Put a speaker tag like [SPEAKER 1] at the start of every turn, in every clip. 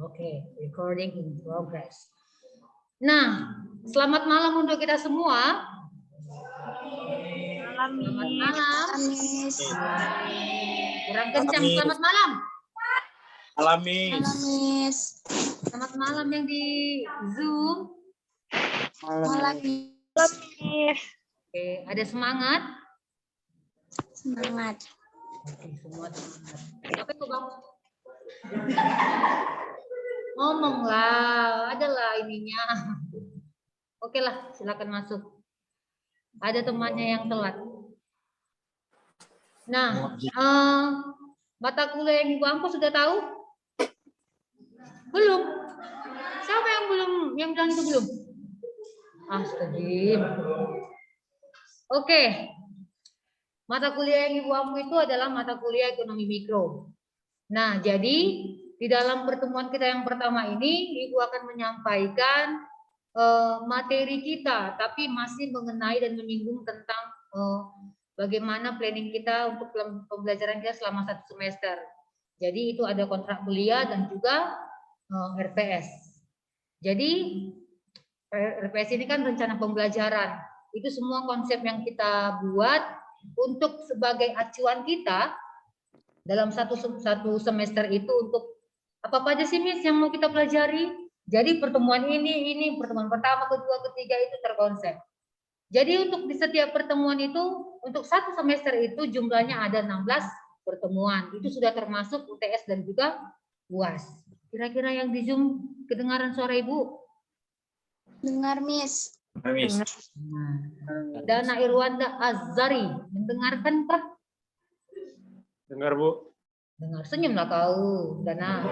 [SPEAKER 1] Oke, recording in progress. Nah, selamat malam untuk kita semua. Selamat malam.
[SPEAKER 2] Miss.
[SPEAKER 1] Kurang kencang, selamat malam.
[SPEAKER 2] Malam, Miss.
[SPEAKER 1] Selamat malam yang di Zoom.
[SPEAKER 2] Malam, Miss.
[SPEAKER 1] Oke, ada semangat?
[SPEAKER 2] Semangat.
[SPEAKER 1] Oke, semua semangat. Apa itu, Bang? Ngomonglah, adalah ininya. Oke lah, silakan masuk. Ada temannya yang telat. Nah, mata kuliah yang Ibu Ampo sudah tahu? Belum? Siapa yang belum? Yang bilang itu belum? Astagfirullah. Oke. Mata kuliah yang Ibu Ampo itu adalah mata kuliah ekonomi mikro. Nah, jadi di dalam pertemuan kita yang pertama ini, Ibu akan menyampaikan materi kita, tapi masih mengenai dan menyinggung tentang bagaimana planning kita untuk pembelajaran kita selama 1 semester. Jadi itu ada kontrak kuliah dan juga RPS. Jadi RPS ini kan rencana pembelajaran. Itu semua konsep yang kita buat untuk sebagai acuan kita dalam satu semester itu untuk apa aja sih Miss yang mau kita pelajari. Jadi pertemuan ini pertemuan pertama, kedua, ketiga itu terkonsep. Jadi untuk di setiap pertemuan itu, untuk 1 semester itu jumlahnya ada 16 pertemuan. Itu sudah termasuk UTS dan juga UAS. Kira-kira yang di Zoom kedengaran suara Ibu?
[SPEAKER 2] Dengar, Miss.
[SPEAKER 1] Dana Irwanda Azari, mendengarkan Pak?
[SPEAKER 3] Dengar, Bu.
[SPEAKER 1] Dengar, senyumlah kau, Dana.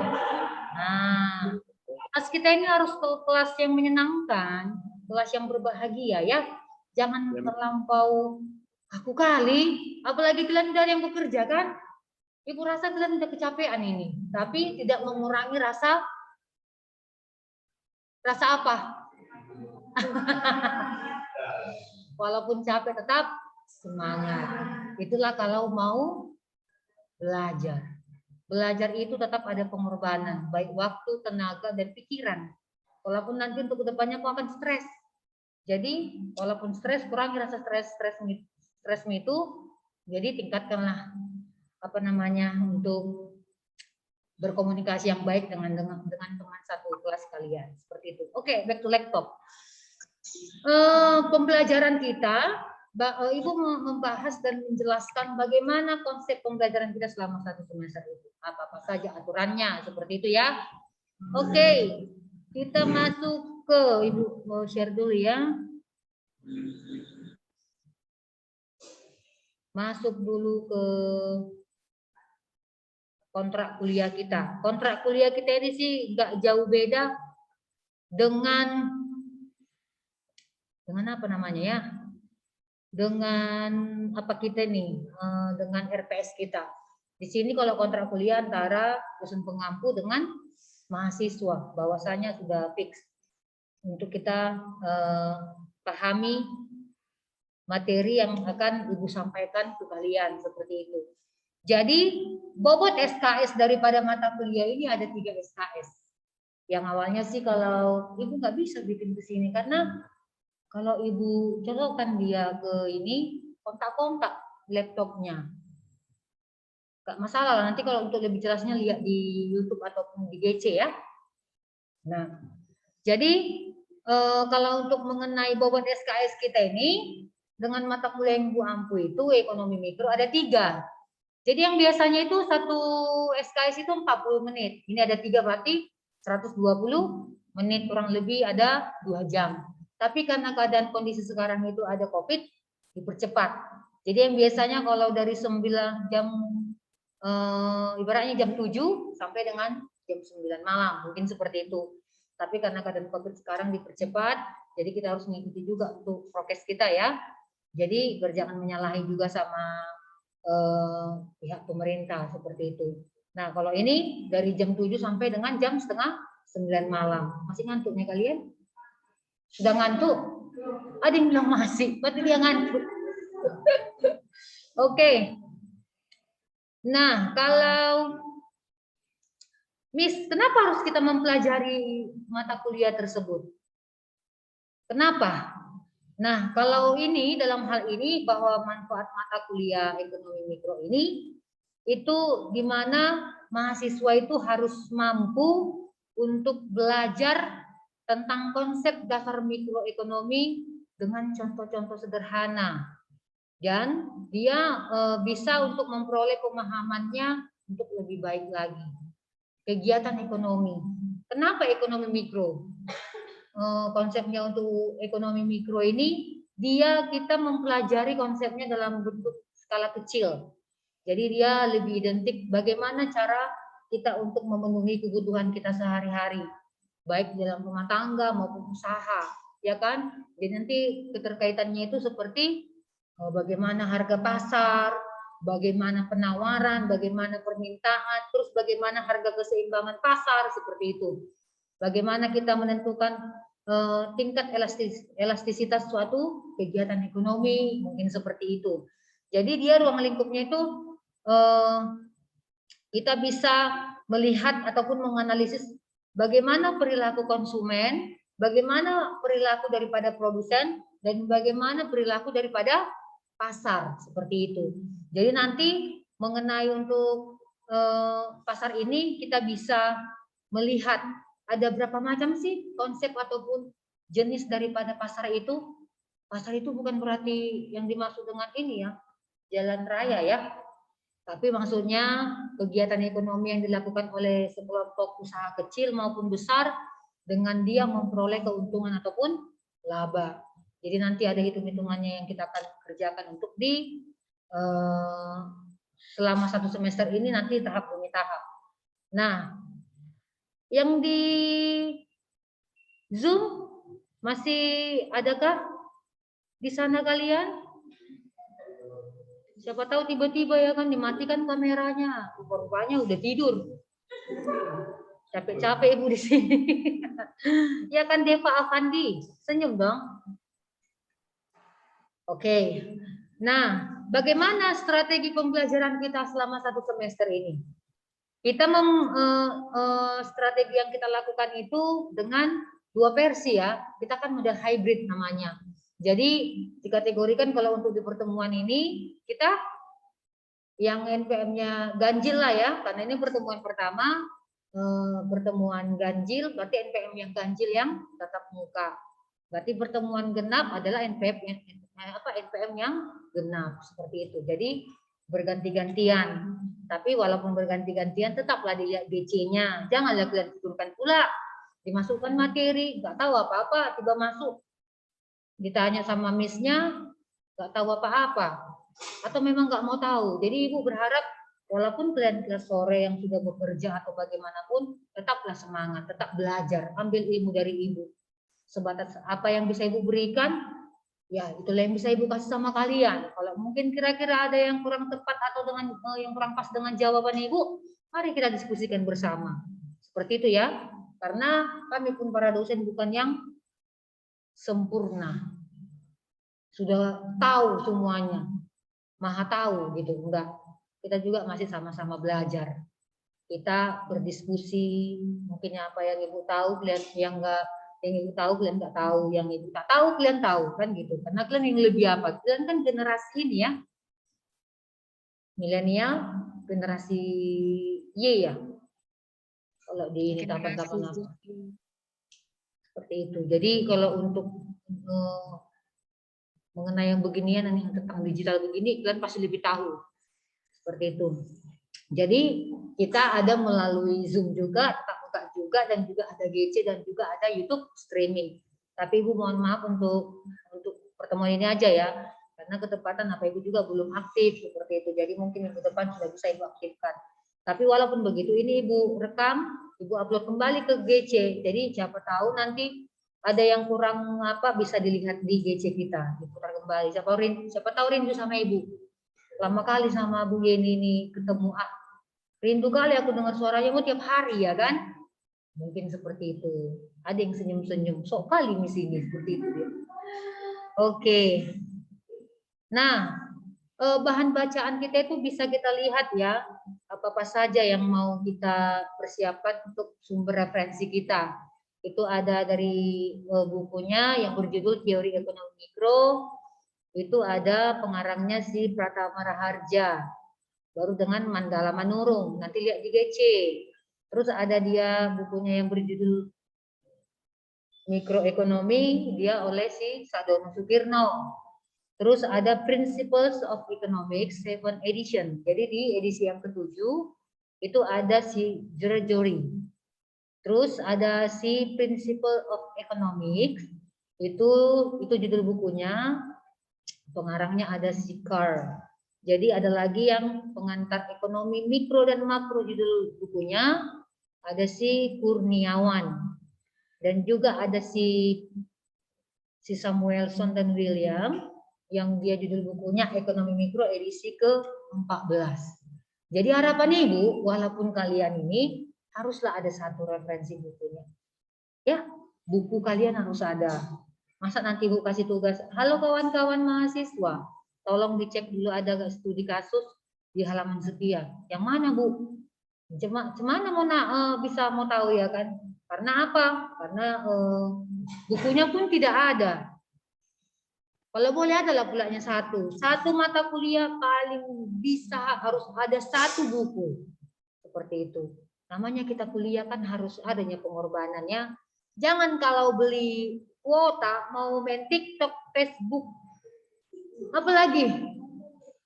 [SPEAKER 1] Nah, kelas kita ini harus kelas yang menyenangkan, kelas yang berbahagia ya. Jangan terlampau kaku kali, apalagi kalian dari yang bekerja kan. Ibu rasa kalian udah kecapean ini, tapi tidak mengurangi rasa apa? Walaupun capek tetap semangat. Itulah kalau mau belajar. Belajar itu tetap ada pengorbanan, baik waktu, tenaga, dan pikiran. Walaupun nanti untuk kedepannya kau akan stres. Jadi, walaupun stres, kurangi rasa stresmu itu. Jadi tingkatkanlah untuk berkomunikasi yang baik dengan teman satu kelas kalian. Seperti itu. Oke, back to laptop. Pembelajaran kita. Ibu membahas dan menjelaskan bagaimana konsep pembelajaran kita selama 1 semester itu. Apa-apa saja aturannya, seperti itu ya. Oke, kita masuk ke, Ibu mau share dulu ya. Masuk dulu ke kontrak kuliah kita. Kontrak kuliah kita ini sih nggak jauh beda dengan apa namanya ya? Dengan apa kita nih, dengan RPS kita. Di sini kalau kontrak kuliah antara dosen pengampu dengan mahasiswa, bahwasanya sudah fix untuk kita pahami materi yang akan Ibu sampaikan ke kalian, seperti itu. Jadi bobot SKS daripada mata kuliah ini ada 3 SKS. Yang awalnya sih kalau Ibu nggak bisa bikin ke sini karena kalau Ibu colokkan dia ke ini, kontak-kontak laptopnya. Gak masalah lah, nanti kalau untuk lebih jelasnya lihat di YouTube ataupun di GC ya. Nah, jadi kalau untuk mengenai bobot SKS kita ini, dengan mata kuliah yang Ibu ampu itu, ekonomi mikro ada 3. Jadi yang biasanya itu 1 SKS itu 40 menit. Ini ada 3 berarti 120 menit, kurang lebih ada 2 jam. Tapi karena keadaan kondisi sekarang itu ada COVID, dipercepat. Jadi yang biasanya kalau dari 9 jam, ibaratnya jam 7 sampai dengan jam 9 malam, mungkin seperti itu. Tapi karena keadaan COVID sekarang dipercepat, jadi kita harus mengikuti juga untuk prokes kita ya. Jadi jangan menyalahi juga sama pihak pemerintah, seperti itu. Nah, kalau ini dari jam 7 sampai dengan jam setengah 9 malam. Masih ngantuk nih kalian? Sudah ngantuk? Ada yang bilang masih, berarti dia ngantuk. Oke. Nah, kalau Miss, kenapa harus kita mempelajari mata kuliah tersebut? Kenapa? Nah, kalau ini dalam hal ini bahwa manfaat mata kuliah ekonomi mikro ini itu di mana mahasiswa itu harus mampu untuk belajar tentang konsep dasar mikroekonomi dengan contoh-contoh sederhana dan dia bisa untuk memperoleh pemahamannya untuk lebih baik lagi. Kegiatan ekonomi. Kenapa ekonomi mikro? Konsepnya untuk ekonomi mikro ini kita mempelajari konsepnya dalam bentuk skala kecil. Jadi dia lebih identik bagaimana cara kita untuk memenuhi kebutuhan kita sehari-hari, baik dalam rumah tangga maupun usaha, ya kan? Jadi nanti keterkaitannya itu seperti bagaimana harga pasar, bagaimana penawaran, bagaimana permintaan, terus bagaimana harga keseimbangan pasar seperti itu. Bagaimana kita menentukan tingkat elastisitas suatu kegiatan ekonomi, mungkin seperti itu. Jadi dia ruang lingkupnya itu kita bisa melihat ataupun menganalisis bagaimana perilaku konsumen, bagaimana perilaku daripada produsen, dan bagaimana perilaku daripada pasar, seperti itu. Jadi nanti mengenai untuk pasar ini kita bisa melihat ada berapa macam sih konsep ataupun jenis daripada pasar itu. Pasar itu bukan berarti yang dimaksud dengan ini ya, jalan raya ya. Tapi maksudnya kegiatan ekonomi yang dilakukan oleh sekelompok usaha kecil maupun besar dengan dia memperoleh keuntungan ataupun laba. Jadi nanti ada hitung-hitungannya yang kita akan kerjakan untuk di selama 1 semester ini nanti tahap demi tahap. Nah, yang di Zoom masih adakah di sana kalian? Siapa tahu tiba-tiba ya kan dimatikan kameranya, rupanya udah tidur. Capek-capek ibu di sini. Ya kan Deva Avandi, senyum dong. Oke. Nah, bagaimana strategi pembelajaran kita selama 1 semester ini? Kita strategi yang kita lakukan itu dengan 2 versi ya. Kita kan udah hybrid namanya. Jadi dikategorikan kalau untuk di pertemuan ini kita yang NPM-nya ganjil lah ya, karena ini pertemuan pertama, pertemuan ganjil berarti NPM yang ganjil yang tatap muka. Berarti pertemuan genap adalah NPM yang genap seperti itu. Jadi berganti-gantian. Tapi walaupun berganti-gantian tetaplah dilihat DC-nya. Janganlah kalian tidurkan pula. Dimasukkan materi, nggak tahu apa-apa, tiba masuk. Ditanya sama miss-nya, nggak tahu apa-apa. Atau memang nggak mau tahu. Jadi ibu berharap walaupun kalian kelas sore yang sudah bekerja atau bagaimanapun, tetaplah semangat, tetap belajar, ambil ilmu dari ibu. Sebatas apa yang bisa ibu berikan, ya itulah yang bisa ibu kasih sama kalian. Kalau mungkin kira-kira ada yang kurang tepat atau dengan yang kurang pas dengan jawaban ibu, mari kita diskusikan bersama. Seperti itu ya. Karena kami pun para dosen bukan yang sempurna. Sudah tahu semuanya. Maha tahu gitu, enggak. Kita juga masih sama-sama belajar. Kita berdiskusi, mungkin apa yang ibu tahu, kalian yang enggak, yang ibu tahu kalian enggak tahu, yang ibu tak tahu kalian tahu kan gitu. Karena kalian yang lebih apa? Kalian kan generasi ini ya, milenial, generasi Y ya. Kalau di ini tahapan apa? Seperti itu. Jadi kalau untuk mengenai yang beginian yang tentang digital begini, kalian pasti lebih tahu. Seperti itu. Jadi kita ada melalui Zoom juga, tatap muka juga, dan juga ada GC dan juga ada YouTube streaming. Tapi Ibu mohon maaf untuk pertemuan ini aja ya, karena ketepatan apa Ibu juga belum aktif seperti itu. Jadi mungkin minggu depan sudah bisa Ibu aktifkan. Tapi walaupun begitu ini Ibu rekam, Ibu upload kembali ke GC. Jadi siapa tahu nanti ada yang kurang apa bisa dilihat di GC kita, diputar kembali. Siapa tahu rindu sama Ibu. Lama kali sama Bu Yeni ini ketemu. Rindu kali aku dengar suaranya mau tiap hari ya kan? Mungkin seperti itu. Ada yang senyum-senyum. Sok kali di sini seperti itu dia. Oke. Nah, bahan bacaan kita itu bisa kita lihat ya, apa-apa saja yang mau kita persiapkan untuk sumber referensi kita. Itu ada dari bukunya yang berjudul Teori Ekonomi Mikro, itu ada pengarangnya si Pratama Raharja, baru dengan Mandala Manurung, nanti lihat di GC. Terus ada dia bukunya yang berjudul Mikroekonomi, dia oleh si Sadono Sukirno. Terus ada Principles of Economics 7 edition. Jadi di edisi yang ke-7 itu ada si Georgiori. Terus ada si Principle of Economics, itu judul bukunya, pengarangnya ada si Carr. Jadi ada lagi yang pengantar ekonomi mikro dan makro, judul bukunya ada si Kurniawan. Dan juga ada si Samuelson dan William, yang dia judul bukunya Ekonomi Mikro edisi ke-14. Jadi harapannya Ibu, walaupun kalian ini haruslah ada satu referensi bukunya. Ya, buku kalian harus ada. Masa nanti Bu kasih tugas, halo kawan-kawan mahasiswa, tolong dicek dulu ada nggak studi kasus di halaman sekian. Yang mana Bu? Cemana bisa mau tahu ya kan? Karena apa? Karena bukunya pun tidak ada. Kalau boleh adalah pulanya satu mata kuliah paling bisa harus ada satu buku seperti itu. Namanya kita kuliah kan harus adanya pengorbanannya. Jangan kalau beli kuota mau main TikTok, Facebook, apalagi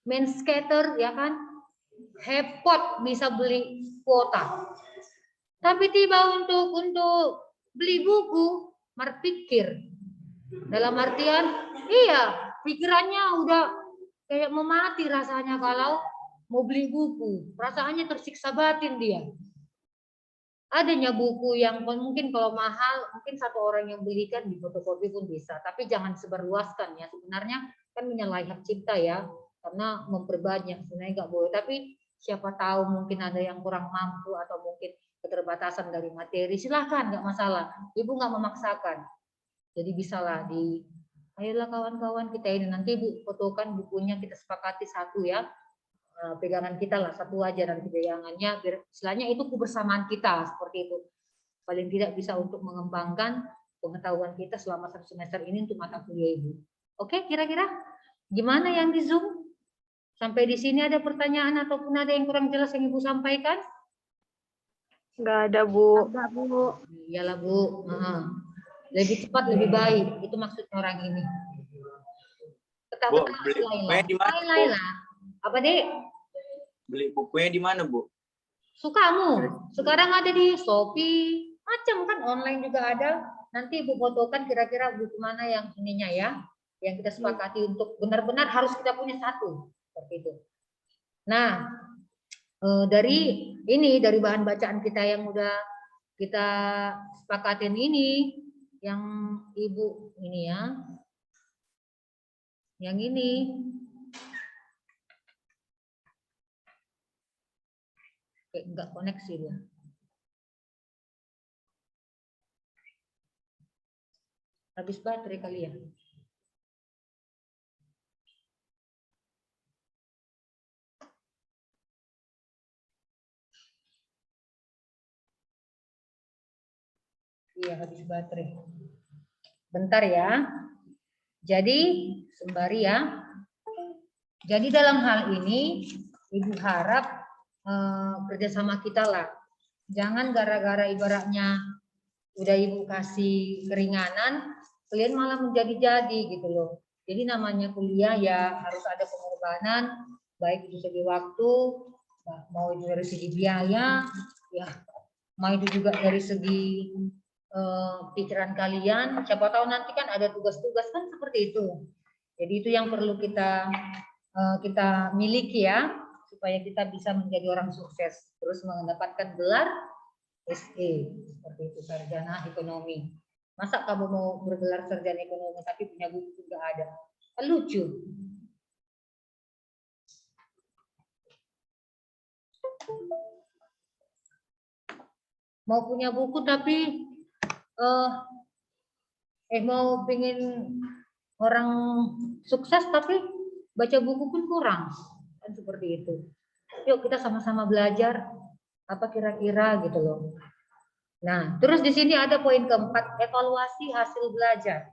[SPEAKER 1] main skater ya kan, hepot bisa beli kuota. Tapi tiba untuk beli buku, berpikir dalam artian, iya pikirannya udah kayak mau mati rasanya kalau mau beli buku. Perasaannya tersiksa batin dia. Adanya buku yang mungkin kalau mahal, mungkin satu orang yang belikan di fotokopi pun bisa. Tapi jangan sebarluaskan ya. Sebenarnya kan menyalahi hak cipta ya. Karena memperbanyak sebenarnya nggak boleh. Tapi siapa tahu mungkin ada yang kurang mampu atau mungkin keterbatasan dari materi. Silahkan, nggak masalah. Ibu nggak memaksakan. Jadi bisalah ayolah kawan-kawan kita ini nanti Bu fotokan bukunya, kita sepakati satu ya, pegangan kita lah satu aja nanti pegangannya, biar istilahnya itu kebersamaan kita seperti itu. Paling tidak bisa untuk mengembangkan pengetahuan kita selama 1 semester ini untuk mata kuliah Ibu. Oke, kira-kira gimana yang di Zoom? Sampai di sini ada pertanyaan ataupun ada yang kurang jelas yang Ibu sampaikan?
[SPEAKER 4] Nggak ada, Bu.
[SPEAKER 2] Enggak, Bu.
[SPEAKER 1] Iyalah Bu. Lebih cepat lebih baik, itu maksudnya orang ini.
[SPEAKER 5] Bu, beli bukunya di mana, Bu?
[SPEAKER 1] Apa Dek?
[SPEAKER 5] Beli bukunya di mana, Bu?
[SPEAKER 1] Sukamu. Sekarang ada di Shopee, macam kan online juga ada. Nanti Ibu fotokan kira-kira buku mana yang ininya ya, yang kita sepakati untuk benar-benar harus kita punya satu seperti itu. Nah, dari bahan bacaan kita yang udah kita sepakatin ini, yang Ibu ini ya, yang ini enggak koneksi dia. Habis baterai kali ya. Iya, habis baterai. Bentar ya. Jadi, sembari ya. Jadi dalam hal ini, Ibu harap kerjasama kita lah. Jangan gara-gara ibaratnya udah Ibu kasih keringanan, kalian malah menjadi-jadi gitu loh. Jadi namanya kuliah ya harus ada pengorbanan, baik itu segi waktu, mau itu dari segi biaya, ya mau itu juga dari segi pikiran kalian. Siapa tahu nanti kan ada tugas-tugas kan seperti itu. Jadi itu yang perlu kita miliki ya, supaya kita bisa menjadi orang sukses, terus mendapatkan gelar SE seperti itu, sarjana ekonomi. Masa kamu mau bergelar sarjana ekonomi tapi punya buku juga ada? Kan lucu. Mau punya buku tapi mau pengen orang sukses tapi baca buku pun kurang. Kan seperti itu. Yuk kita sama-sama belajar apa kira-kira gitu loh. Nah, terus di sini ada poin keempat, evaluasi hasil belajar.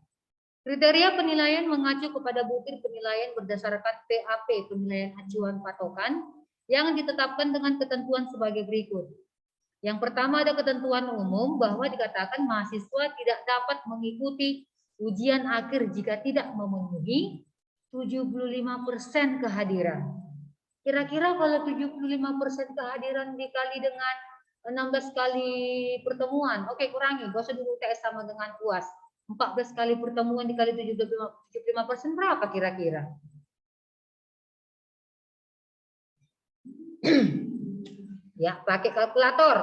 [SPEAKER 1] Kriteria penilaian mengacu kepada butir penilaian berdasarkan PAP, penilaian acuan patokan, yang ditetapkan dengan ketentuan sebagai berikut. Yang pertama ada ketentuan umum bahwa dikatakan mahasiswa tidak dapat mengikuti ujian akhir jika tidak memenuhi 75% kehadiran. Kira-kira kalau 75% kehadiran dikali dengan 16 kali pertemuan, oke kurangi, gak usah dulu UTS sama dengan UAS. 14 kali pertemuan dikali 75% berapa kira-kira? Ya, pakai kalkulator.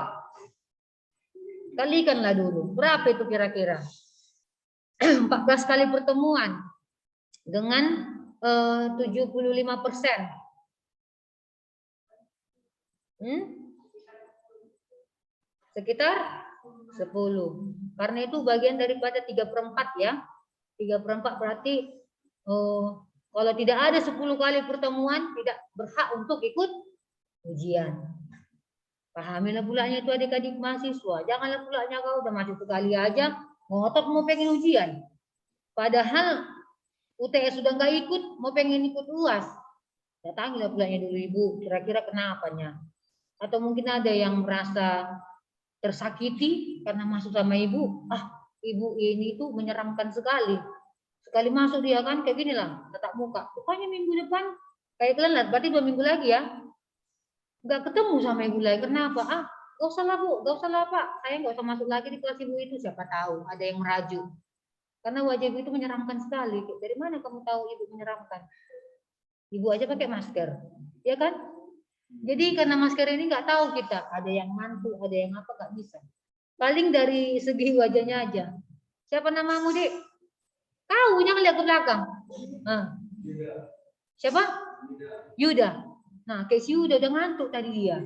[SPEAKER 1] Kalikanlah dulu. Berapa itu kira-kira? 14 kali pertemuan dengan 75%. Sekitar 10. Karena itu bagian daripada 3/4 ya. 3/4 berarti kalau tidak ada 10 kali pertemuan tidak berhak untuk ikut ujian. Pahamilah pulanya itu adik-adik mahasiswa. Janganlah pulanya kau udah masuk sekali aja ngotot mau pengen ujian. Padahal UTS sudah nggak ikut, mau pengen ikut UAS. Datangilah pulanya dulu ibu, kira-kira kenapanya. Atau mungkin ada yang merasa tersakiti karena masuk sama ibu. Ibu ini tuh menyeramkan sekali. Sekali masuk dia kan kayak gini lah, tatap muka. Pokoknya minggu depan kayak kalian, berarti 2 minggu lagi ya. Nggak ketemu sama ibu lagi. Kenapa? Gak usah lah bu, gak usah lah pak. Saya nggak usah masuk lagi di kelas ibu itu. Siapa tahu ada yang merajuk. Karena wajah ibu itu menyeramkan sekali. Dari mana kamu tahu ibu menyeramkan? Ibu aja pakai masker, ya kan? Jadi karena masker ini nggak tahu kita. Ada yang mantu, ada yang apa, nggak bisa. Paling dari segi wajahnya aja. Siapa namamu dek? Kau jangan lihat ke belakang. Siapa? Yuda. Nah, kayak si Yuda udah ngantuk tadi dia.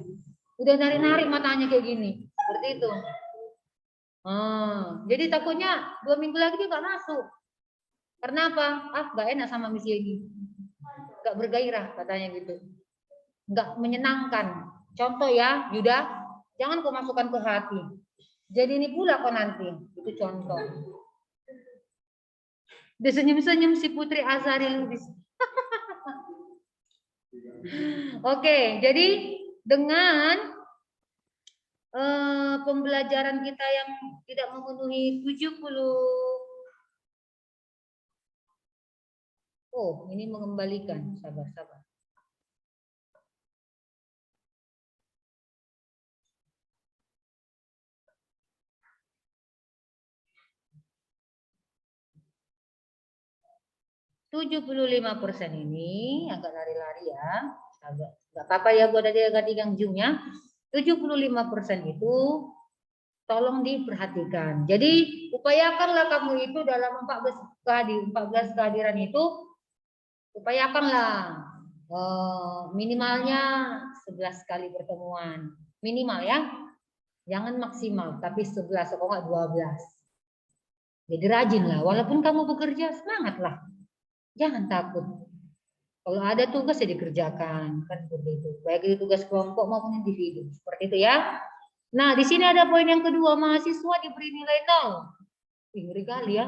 [SPEAKER 1] Udah narik-narik matanya kayak gini. Seperti itu. Jadi takutnya 2 minggu lagi dia nggak masuk. Karena apa? Nggak enak sama misi ini. Nggak bergairah katanya gitu. Nggak menyenangkan. Contoh ya, Yuda, jangan kau masukkan ke hati. Jadi ini pula kau nanti. Itu contoh. Dia senyum-senyum si Putri Azari Lubis. Oke, jadi dengan pembelajaran kita yang tidak memenuhi 70. Oh, ini mengembalikan. Sabar. 75% ini agak lari-lari ya. Enggak apa-apa ya, gua ada ganti zoom-nya. 75% itu tolong diperhatikan. Jadi upayakanlah kamu itu dalam 14 kehadiran itu, upayakanlah minimalnya 11 kali pertemuan. Minimal ya. Jangan maksimal, tapi 11 atau enggak 12. Jadi rajinlah, walaupun kamu bekerja, semangatlah. Jangan takut. Kalau ada tugas ya dikerjakan, kan seperti itu. Baik itu tugas kelompok maupun individu, seperti itu ya. Nah, di sini ada poin yang kedua, mahasiswa diberi nilai 0. Ngeri kali ya.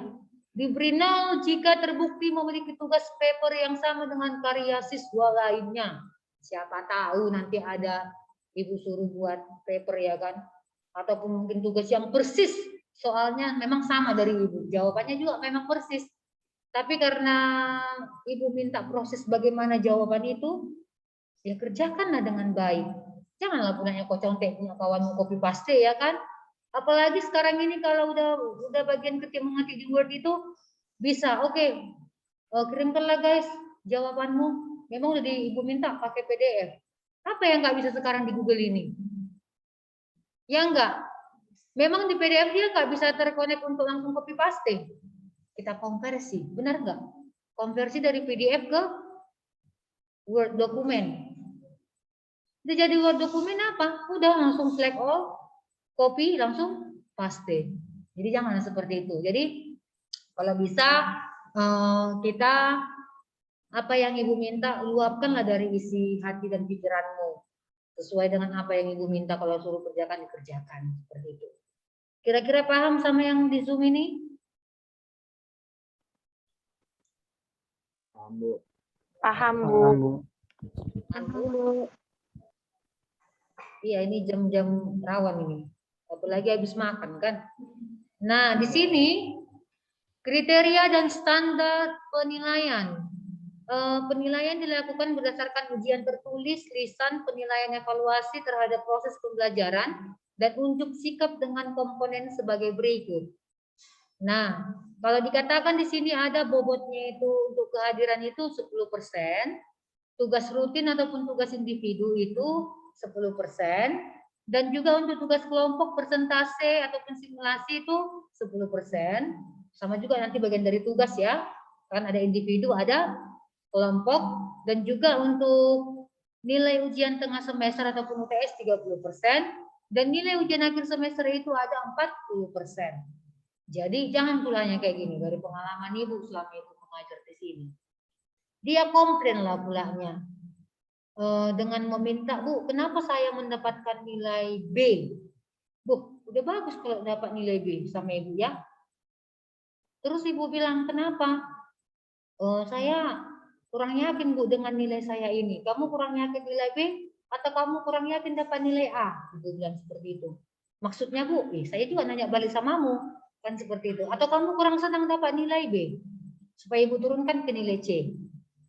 [SPEAKER 1] Diberi 0 jika terbukti memiliki tugas paper yang sama dengan karya siswa lainnya. Siapa tahu nanti ada ibu suruh buat paper ya kan, ataupun mungkin tugas yang persis soalnya memang sama dari ibu. Jawabannya juga memang persis. Tapi karena ibu minta proses bagaimana jawaban itu, ya kerjakanlah dengan baik. Janganlah punanya kau contek punya kawanmu copy paste ya kan. Apalagi sekarang ini kalau udah bagian ketik mengetik di Word itu bisa. Oke, kirimkanlah guys jawabanmu. Memang udah ibu minta pakai PDF. Apa yang nggak bisa sekarang di Google ini? Ya enggak. Memang di PDF dia nggak bisa terkonek untuk langsung copy paste. Kita konversi, benar nggak? Konversi dari PDF ke Word dokumen. Udah jadi Word dokumen apa? Udah langsung select all, copy, langsung paste. Jadi jangan seperti itu. Jadi kalau bisa kita Apa yang ibu minta, luapkanlah dari isi hati dan pikiranmu. Sesuai dengan apa yang ibu minta, kalau suruh kerjakan, dikerjakan. Seperti itu. Kira-kira paham sama yang di Zoom ini?
[SPEAKER 3] Paham, Bu.
[SPEAKER 4] Paham, Bu.
[SPEAKER 3] Paham, Bu.
[SPEAKER 1] Iya, ini jam-jam rawan ini. Apalagi habis makan kan. Nah, di sini kriteria dan standar penilaian. Penilaian dilakukan berdasarkan ujian tertulis, lisan, penilaian evaluasi terhadap proses pembelajaran, dan unjuk sikap dengan komponen sebagai berikut. Nah, kalau dikatakan di sini ada bobotnya itu untuk kehadiran itu 10%, tugas rutin ataupun tugas individu itu 10%, dan juga untuk tugas kelompok persentase ataupun simulasi itu 10%. Sama juga nanti bagian dari tugas ya, kan ada individu, ada kelompok, dan juga untuk nilai ujian tengah semester ataupun UTS 30%, dan nilai ujian akhir semester itu ada 40%. Jadi jangan pulanya kayak gini, dari pengalaman ibu selama itu mengajar di sini. Dia komplain lah pulanya dengan meminta, Bu, kenapa saya mendapatkan nilai B? Bu, udah bagus kalau dapat nilai B sama ibu ya. Terus ibu bilang, kenapa? Saya kurang yakin, Bu, dengan nilai saya ini. Kamu kurang yakin nilai B atau kamu kurang yakin dapat nilai A? Ibu bilang seperti itu. Maksudnya, Bu, saya juga nanya balik samamu, kan seperti itu. Atau kamu kurang senang dapat nilai B supaya ibu turunkan ke nilai C.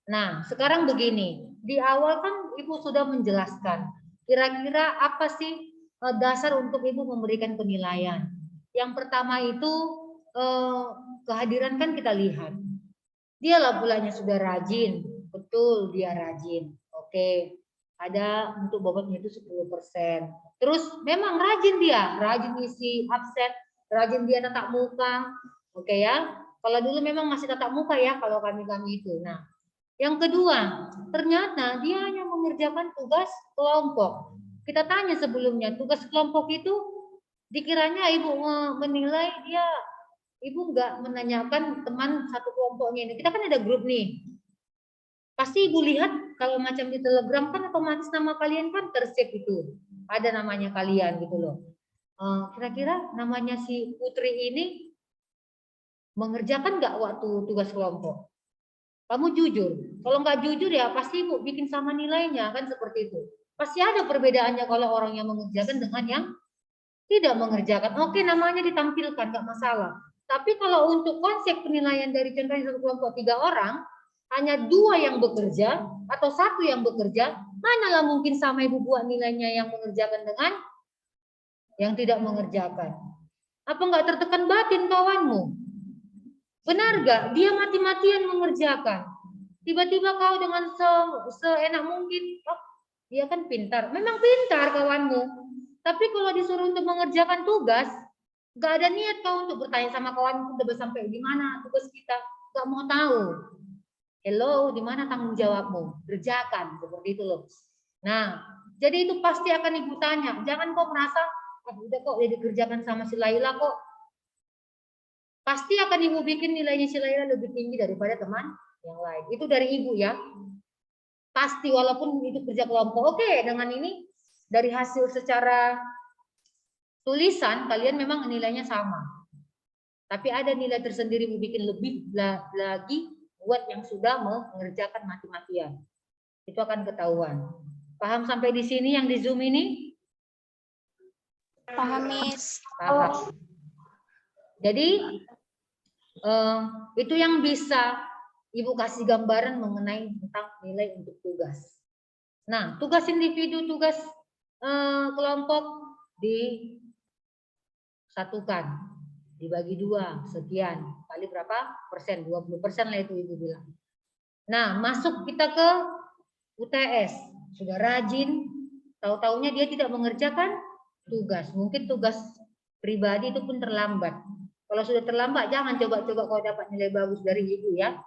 [SPEAKER 1] Nah, sekarang begini, di awal kan ibu sudah menjelaskan kira-kira apa sih dasar untuk ibu memberikan penilaian. Yang pertama itu kehadiran kan kita lihat. Dialah pulanya sudah rajin, betul dia rajin. Oke, ada untuk bobotnya itu 10%. Terus memang rajin dia, rajin isi absen, rajin dia tatap muka. Oke ya, kalau dulu memang masih tatap muka ya kalau kami itu. Nah, yang kedua, ternyata dia hanya mengerjakan tugas kelompok. Kita tanya sebelumnya, tugas kelompok itu dikiranya ibu menilai dia, ibu nggak menanyakan teman satu kelompoknya ini. Kita kan ada grup nih. Pasti ibu lihat kalau macam di Telegram kan otomatis nama kalian kan tersave itu. Ada namanya kalian gitu loh. Kira-kira namanya si Putri ini mengerjakan nggak waktu tugas kelompok? Kamu jujur. Kalau nggak jujur ya pasti ibu bikin sama nilainya kan seperti itu. Pasti ada perbedaannya kalau orang yang mengerjakan dengan yang tidak mengerjakan. Oke, namanya ditampilkan, nggak masalah. Tapi kalau untuk konsep penilaian dari contohnya satu kelompok 3 orang, hanya 2 yang bekerja atau 1 yang bekerja, manalah mungkin sama ibu buat nilainya yang mengerjakan dengan yang tidak mengerjakan. Apa nggak tertekan batin kawanmu? Benar nggak? Dia mati-matian mengerjakan. Tiba-tiba kau dengan seenak mungkin, oh, dia kan pintar. Memang pintar kawanmu. Tapi kalau disuruh untuk mengerjakan tugas, nggak ada niat kau untuk bertanya sama kawan udah sampai di mana tugas kita, nggak mau tahu. Hello, di mana tanggung jawabmu? Kerjakan seperti itu loh. Nah, jadi itu pasti akan ibu tanya. Jangan kau merasa, udah kok dia dikerjakan sama si Laila kok. Pasti akan ibu bikin nilainya si Laila lebih tinggi daripada teman yang lain. Itu dari ibu ya. Pasti walaupun itu kerja kelompok. Oke, dengan ini dari hasil secara tulisan kalian memang nilainya sama. Tapi ada nilai tersendiri ibu bikin lebih lagi buat yang sudah mengerjakan mati-matian. Itu akan ketahuan. Paham sampai di sini yang di Zoom ini?
[SPEAKER 2] Paham, Miss.
[SPEAKER 1] Paham. Jadi itu yang bisa ibu kasih gambaran mengenai tentang nilai untuk tugas. Nah, tugas individu, tugas kelompok disatukan, dibagi 2, sekian kali berapa persen, 20% lah itu ibu bilang. Nah, masuk kita ke UTS, sudah rajin, tahu-taunya dia tidak mengerjakan tugas, mungkin tugas pribadi itu pun terlambat. Kalau sudah terlambat, jangan coba-coba kau dapat nilai bagus dari ibu ya.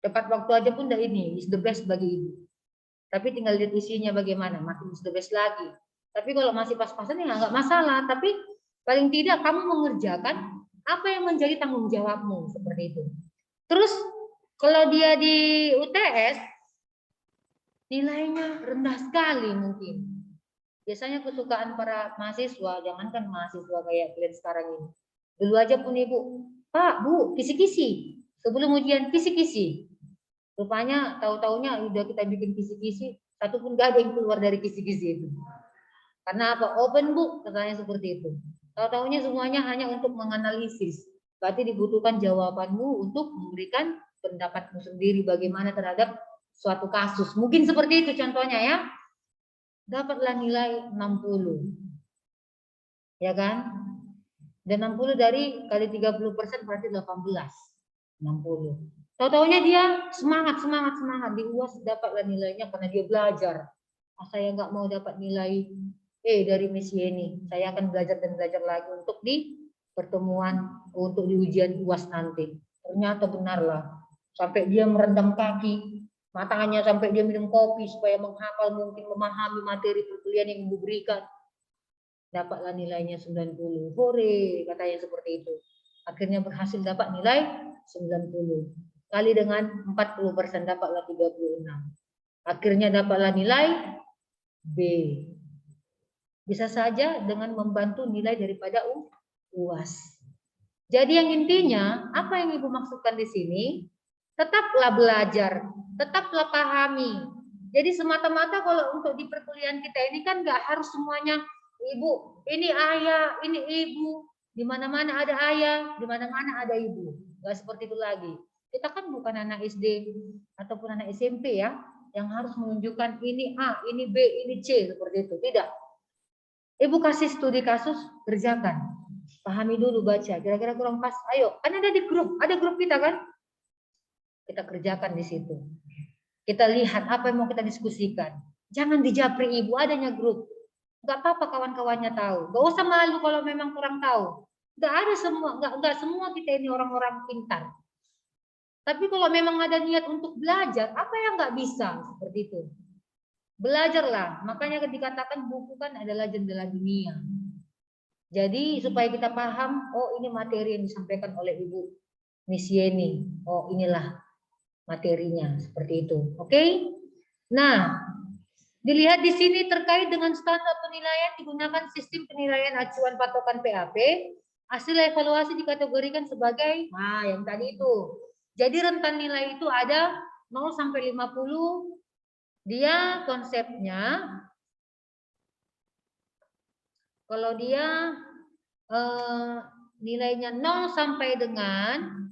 [SPEAKER 1] Tepat waktu aja pun udah ini, is the best bagi ibu. Tapi tinggal lihat isinya bagaimana, makin is the best lagi. Tapi kalau masih pas-pasan ya nggak masalah. Tapi paling tidak kamu mengerjakan apa yang menjadi tanggung jawabmu, seperti itu. Terus Kalau dia di UTS, nilainya rendah sekali mungkin. Biasanya kesukaan para mahasiswa, jangankan mahasiswa kayak kalian sekarang ini. Dulu aja pun ibu, Pak, Bu, kisi-kisi. Sebelum ujian kisi-kisi. Rupanya tahu-taunya udah kita bikin kisi-kisi, satu pun gak ada yang keluar dari kisi-kisi itu. Karena apa? Open book, katanya seperti itu. Tahu-taunya semuanya hanya untuk menganalisis. Berarti dibutuhkan jawabanmu untuk memberikan pendapatmu sendiri bagaimana terhadap suatu kasus. Mungkin seperti itu contohnya ya. Dapatlah nilai 60. Ya kan? Dan 60 dari kali 30% berarti 18. 60. Tahu-taunya dia semangat. Di UAS dapatlah nilainya karena dia belajar. Saya nggak mau dapat nilai dari Miss Yeni. Saya akan belajar dan belajar lagi untuk di pertemuan, untuk di ujian UAS nanti. Ternyata benarlah. Sampai dia merendam kaki, matanya sampai dia minum kopi supaya menghafal, mungkin memahami materi perkuliahan yang diberikan. Dapatlah nilainya 90. Hore, katanya seperti itu. Akhirnya berhasil dapat nilai 90. Kali dengan 40% dapatlah 36. Akhirnya dapatlah nilai B. Bisa saja dengan membantu nilai daripada UAS. Jadi yang intinya, apa yang Ibu maksudkan di sini? Tetaplah belajar, tetaplah pahami. Jadi semata-mata kalau untuk di perkuliahan kita ini kan nggak harus semuanya ibu, ini ayah, ini ibu, di mana-mana ada ayah, di mana-mana ada ibu. Nggak seperti itu lagi. Kita kan bukan anak SD ataupun anak SMP ya, yang harus menunjukkan ini A, ini B, ini C, seperti itu. Tidak. Ibu kasih studi kasus, kerjakan. Pahami dulu, baca. Kira-kira kurang pas, ayo. Kan ada di grup, ada grup kita kan? Kita kerjakan di situ. Kita lihat apa yang mau kita diskusikan. Jangan dijapri ibu, adanya grup. Gak apa-apa kawan-kawannya tahu. Gak usah malu kalau memang kurang tahu. Gak ada semua, gak semua kita ini orang-orang pintar. Tapi kalau memang ada niat untuk belajar, apa yang gak bisa? Seperti itu. Belajarlah. Makanya dikatakan buku kan adalah jendela dunia. Jadi supaya kita paham, oh ini materi yang disampaikan oleh Ibu Miss Yeni. Oh inilah materinya, seperti itu. Oke? Nah, dilihat di sini terkait dengan standar penilaian digunakan sistem penilaian acuan patokan PAP. Hasil evaluasi dikategorikan sebagai, nah yang tadi itu. Jadi rentan nilai itu ada 0 sampai 50. Dia konsepnya, kalau dia nilainya 0 sampai dengan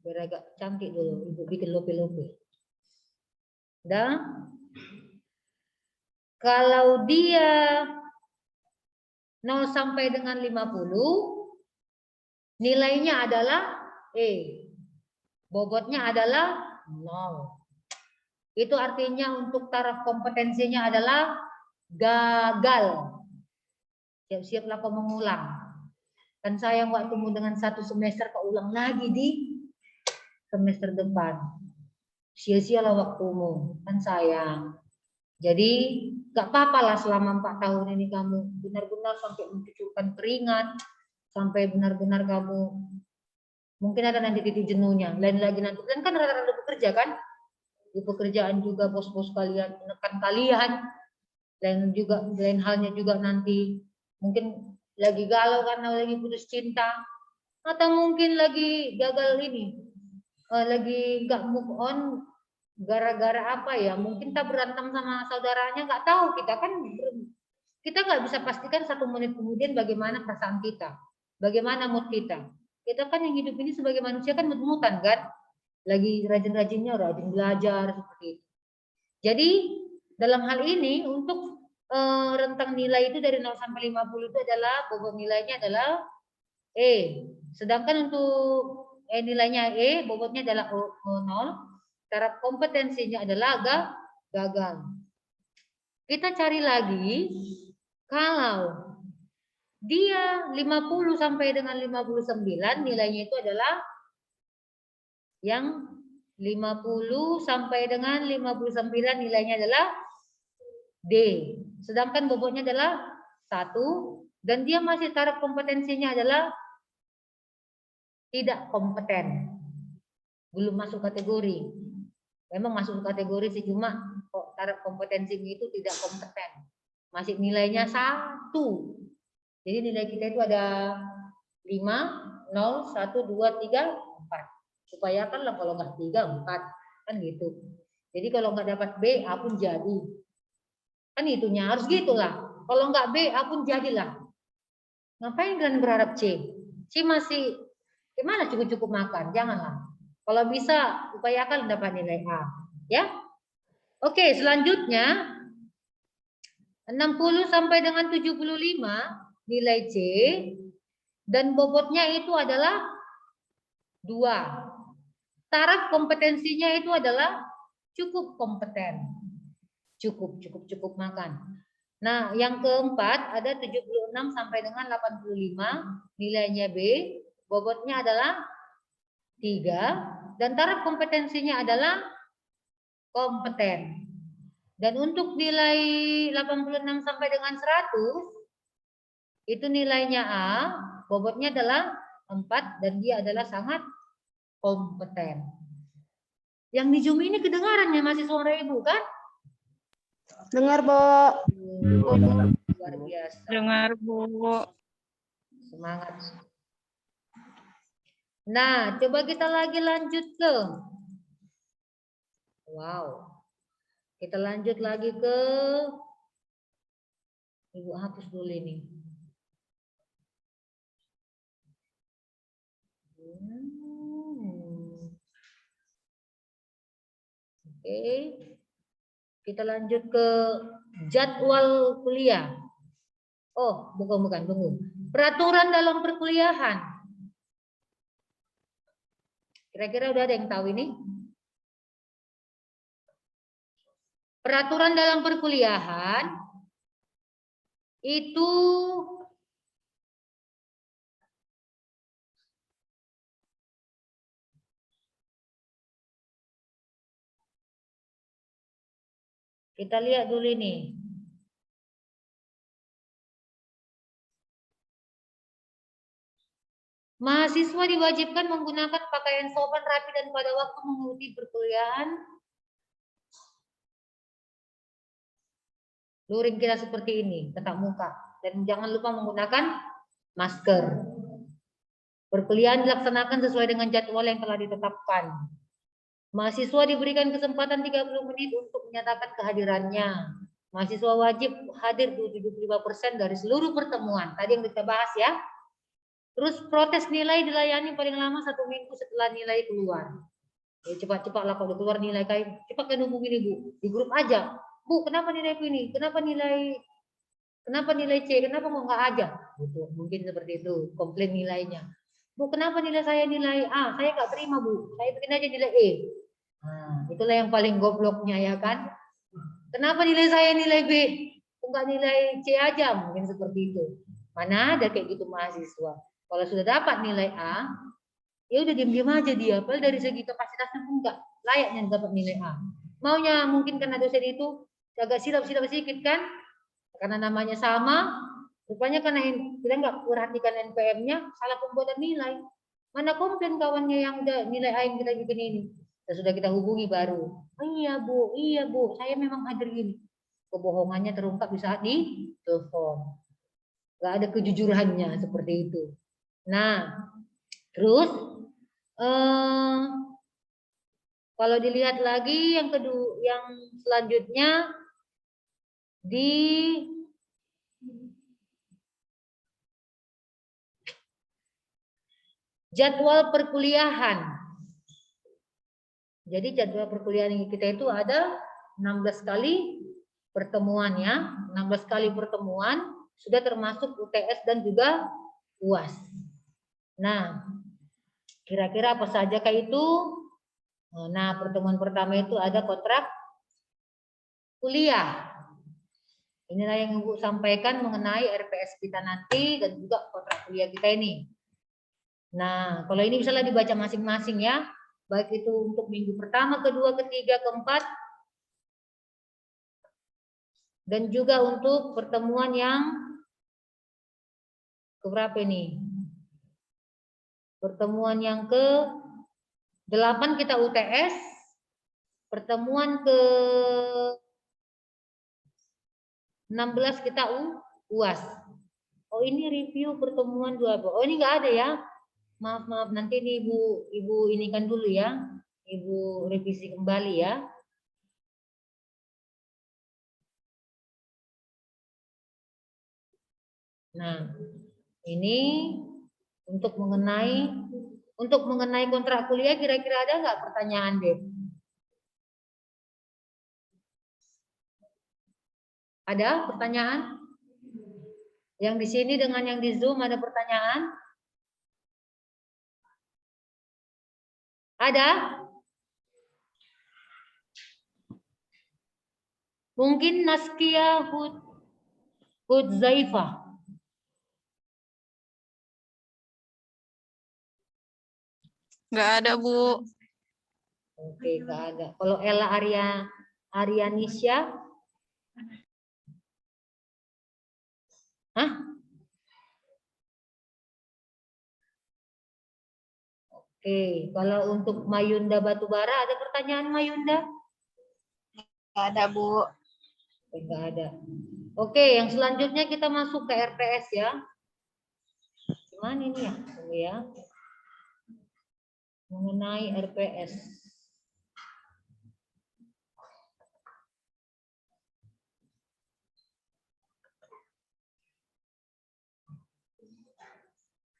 [SPEAKER 1] biar agak cantik dulu, Ibu bikin lope-lope. Dan kalau dia 0 sampai dengan 50, nilainya adalah E. Bobotnya adalah 0. Itu artinya untuk taraf kompetensinya adalah gagal. Siap-siaplah kau mengulang. Kan sayang waktumu dengan 1 semester kau ulang lagi di semester depan. Sia-sialah waktumu, kan sayang. Jadi gak apa-apa lah selama 4 tahun ini kamu benar-benar sampai mencucurkan keringat, sampai benar-benar kamu mungkin ada nanti titik jenuhnya. Lain lagi nanti dan kan rata-rata bekerja kan, di pekerjaan juga bos-bos kalian menekan kalian, lain halnya juga nanti mungkin lagi galau karena lagi putus cinta, atau mungkin lagi gagal ini. Lagi nggak move on gara-gara apa ya, mungkin tak berantem sama saudaranya, nggak tahu, kita nggak bisa pastikan 1 menit kemudian bagaimana perasaan kita, bagaimana mood kita kan yang hidup ini sebagai manusia kan mut-mutan kan, lagi rajin-rajinnya rajin belajar seperti itu. Jadi dalam hal ini untuk rentang nilai itu dari 0 sampai 50 itu adalah bobot nilainya adalah E, sedangkan untuk nilainya E, bobotnya adalah 0, taraf kompetensinya adalah gagal. Kita cari lagi, kalau dia 50 sampai dengan 59, nilainya itu adalah yang 50 sampai dengan 59 nilainya adalah D. Sedangkan bobotnya adalah 1, Dan dia masih taraf kompetensinya adalah tidak kompeten. Belum masuk kategori. Memang masuk kategori sih, cuma kok taraf kompetensinya itu tidak kompeten. Masih nilainya 1. Jadi nilai kita itu ada 5, 0, 1, 2, 3, 4. Upayakanlah kalau nggak 3, 4. Kan gitu. Jadi kalau nggak dapat B, A pun jadi. Kan itunya, harus gitulah. Kalau nggak B, A pun jadilah. Ngapain kalian berharap C? C masih, gimana cukup-cukup makan? Janganlah. Kalau bisa, upayakan dapat nilai A. Ya. Oke, selanjutnya 60 sampai dengan 75 nilai C dan bobotnya itu adalah 2. Taraf kompetensinya itu adalah cukup kompeten. Cukup makan. Nah, yang keempat ada 76 sampai dengan 85 nilainya B, bobotnya adalah 3 dan taraf kompetensinya adalah kompeten. Dan untuk nilai 86 sampai dengan 100 itu nilainya A, bobotnya adalah 4 dan dia adalah sangat kompeten. Yang di Zoom ini kedengaran ya masih suara Ibu kan?
[SPEAKER 2] Dengar, Bu.
[SPEAKER 1] Luar biasa.
[SPEAKER 4] Dengar, Bu.
[SPEAKER 1] Semangat. Nah, coba kita lagi lanjut ke. Wow. Kita lanjut lagi ke. Ibu hapus dulu ini. Oke. Kita lanjut ke jadwal kuliah. Oh, bukan, tunggu. Peraturan dalam perkuliahan. Kira-kira udah ada yang tahu ini? Peraturan dalam perkuliahan itu kita lihat dulu ini. Mahasiswa diwajibkan menggunakan pakaian sopan, rapi, dan pada waktu mengikuti perkuliahan. Luring kita seperti ini, tatap muka. Dan jangan lupa menggunakan masker. Perkuliahan dilaksanakan sesuai dengan jadwal yang telah ditetapkan. Mahasiswa diberikan kesempatan 30 menit untuk menyatakan kehadirannya. Mahasiswa wajib hadir 75% dari seluruh pertemuan. Tadi yang kita bahas ya. Terus protes nilai dilayani paling lama 1 minggu setelah nilai keluar. Ya, cepat-cepatlah kalau keluar nilai kayak cepat kan hubungin Ibu di grup aja. Bu, kenapa nilai ini? Kenapa nilai C? Kenapa mau nggak aja? Gitu. Mungkin seperti itu komplain nilainya. Bu, kenapa nilai saya nilai A? Saya nggak terima, Bu. Saya bikin aja nilai E. Nah, itulah yang paling gobloknya ya kan? Kenapa nilai saya nilai B? Enggak nilai C aja? Mungkin seperti itu. Mana ada kayak gitu mahasiswa. Kalau sudah dapat nilai A, ya udah diam-diam aja dia. Padahal dari segi kapasitasnya pun enggak layaknya dapat nilai A. Maunya mungkin karena dosen itu agak silap-silap sedikit kan? Karena namanya sama, rupanya karena kita enggak perhatikan NPM-nya, salah pembuatan nilai. Mana komplain kawannya yang nilai A yang kita bikin ini? Dan sudah kita hubungi baru. Oh, iya Bu, saya memang hadir gini. Kebohongannya terungkap di saat di telepon. Enggak ada kejujurannya seperti itu. Nah, terus kalau dilihat lagi yang kedua, yang selanjutnya di jadwal perkuliahan. Jadi jadwal perkuliahan kita itu ada 16 kali pertemuan ya, 16 kali pertemuan sudah termasuk UTS dan juga UAS. Nah, kira-kira apa saja kayak itu? Nah, pertemuan pertama itu ada kontrak kuliah. Inilah yang Ibu sampaikan mengenai RPS kita nanti dan juga kontrak kuliah kita ini. Nah, kalau ini misalnya dibaca masing-masing ya, baik itu untuk minggu pertama, kedua, ketiga, keempat, dan juga untuk pertemuan yang Keberapa ini? Pertemuan yang ke-8 kita UTS. Pertemuan ke-16 kita UAS. Oh, ini review pertemuan 2. Oh, ini enggak ada ya. Maaf, nanti ini Ibu ini kan dulu ya. Ibu revisi kembali ya. Nah, ini untuk mengenai kontrak kuliah kira-kira ada nggak pertanyaan, Dep? Ada pertanyaan? Yang di sini dengan yang di Zoom ada pertanyaan? Ada? Mungkin Naskia Hudzaifah.
[SPEAKER 4] Nggak ada, Bu.
[SPEAKER 1] Oke, nggak ada. Kalau Ella Arianisya? Hah? Oke, kalau untuk Mayunda Batubara ada pertanyaan Mayunda?
[SPEAKER 4] Nggak ada, Bu.
[SPEAKER 1] Nggak ada. Oke, yang selanjutnya kita masuk ke RPS ya. Gimana ini ya? Tunggu ya. Mengenai RPS.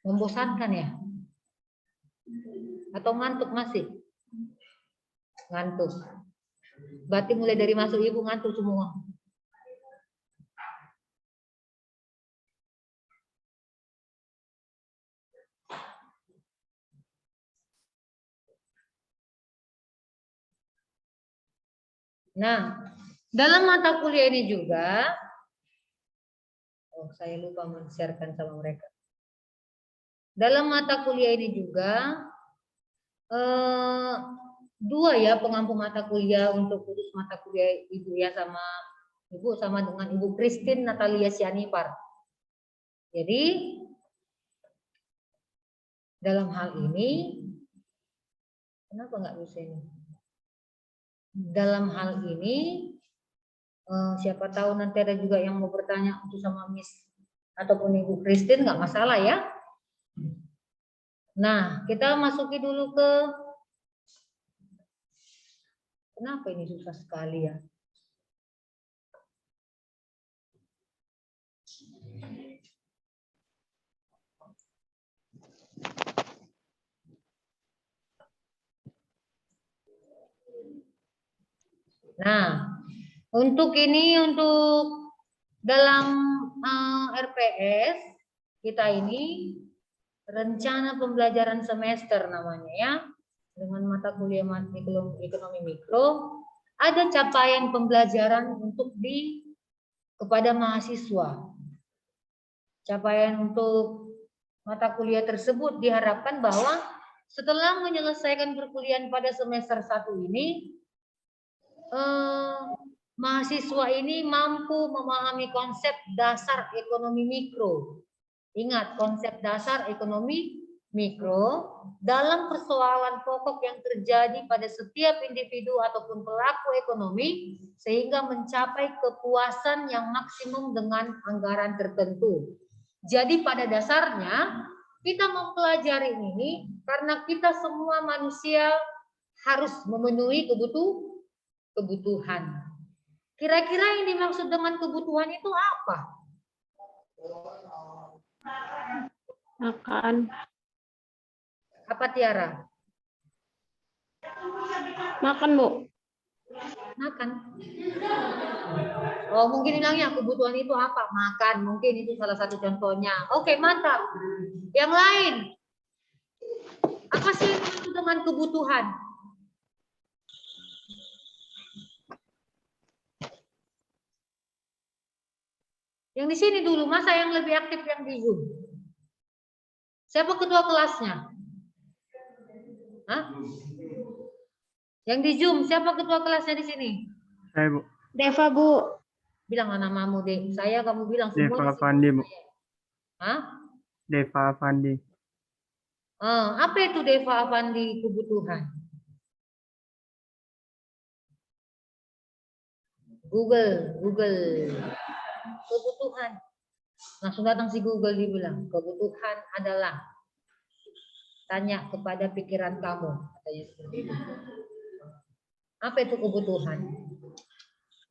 [SPEAKER 1] Membosankan ya? Atau ngantuk masih? Ngantuk. Berarti mulai dari masuk Ibu ngantuk semua. Nah, dalam mata kuliah ini juga, saya lupa men-sharekan sama mereka. Dalam mata kuliah ini juga, 2 ya pengampu mata kuliah untuk khusus mata kuliah Ibu ya sama dengan Ibu Christine Natalia Sianipar. Jadi, dalam hal ini, kenapa nggak bisa ini? Dalam hal ini, siapa tahu nanti ada juga yang mau bertanya untuk sama Miss ataupun Ibu Christine, nggak masalah ya. Nah, kita masuki dulu ke, kenapa ini susah sekali ya? Nah, untuk dalam RPS kita ini rencana pembelajaran semester namanya ya, dengan mata kuliah ekonomi mikro, ada capaian pembelajaran untuk kepada mahasiswa. Capaian untuk mata kuliah tersebut diharapkan bahwa setelah menyelesaikan perkuliahan pada semester 1 ini, mahasiswa ini mampu memahami konsep dasar ekonomi mikro. Ingat, konsep dasar ekonomi mikro dalam persoalan pokok yang terjadi pada setiap individu ataupun pelaku ekonomi sehingga mencapai kepuasan yang maksimum dengan anggaran tertentu. Jadi pada dasarnya kita mempelajari ini karena kita semua manusia harus memenuhi kebutuhan. Kira-kira yang dimaksud dengan kebutuhan itu apa?
[SPEAKER 2] Makan.
[SPEAKER 1] Apa Tiara?
[SPEAKER 2] Makan, Bu.
[SPEAKER 1] Makan. Oh, mungkin bilangnya kebutuhan itu apa? Makan. Mungkin itu salah satu contohnya. Oke, mantap. Yang lain. Apa sih yang dimaksud dengan kebutuhan? Yang di sini dulu, masa yang lebih aktif yang di Zoom? Siapa ketua kelasnya? Hah? Yang di Zoom, siapa ketua kelasnya di sini?
[SPEAKER 3] Saya, Bu.
[SPEAKER 2] Deva, Bu.
[SPEAKER 1] Bilanglah namamu, Dek. Saya kamu bilang semua.
[SPEAKER 3] Deva Pandi, Bu.
[SPEAKER 1] Hah?
[SPEAKER 6] Deva Avandi.
[SPEAKER 1] Apa itu Deva Avandi kebutuhan? Google. Kebutuhan. Langsung datang si Google dibilang, kebutuhan adalah tanya kepada pikiran kamu. Katanya seperti itu. Apa itu kebutuhan?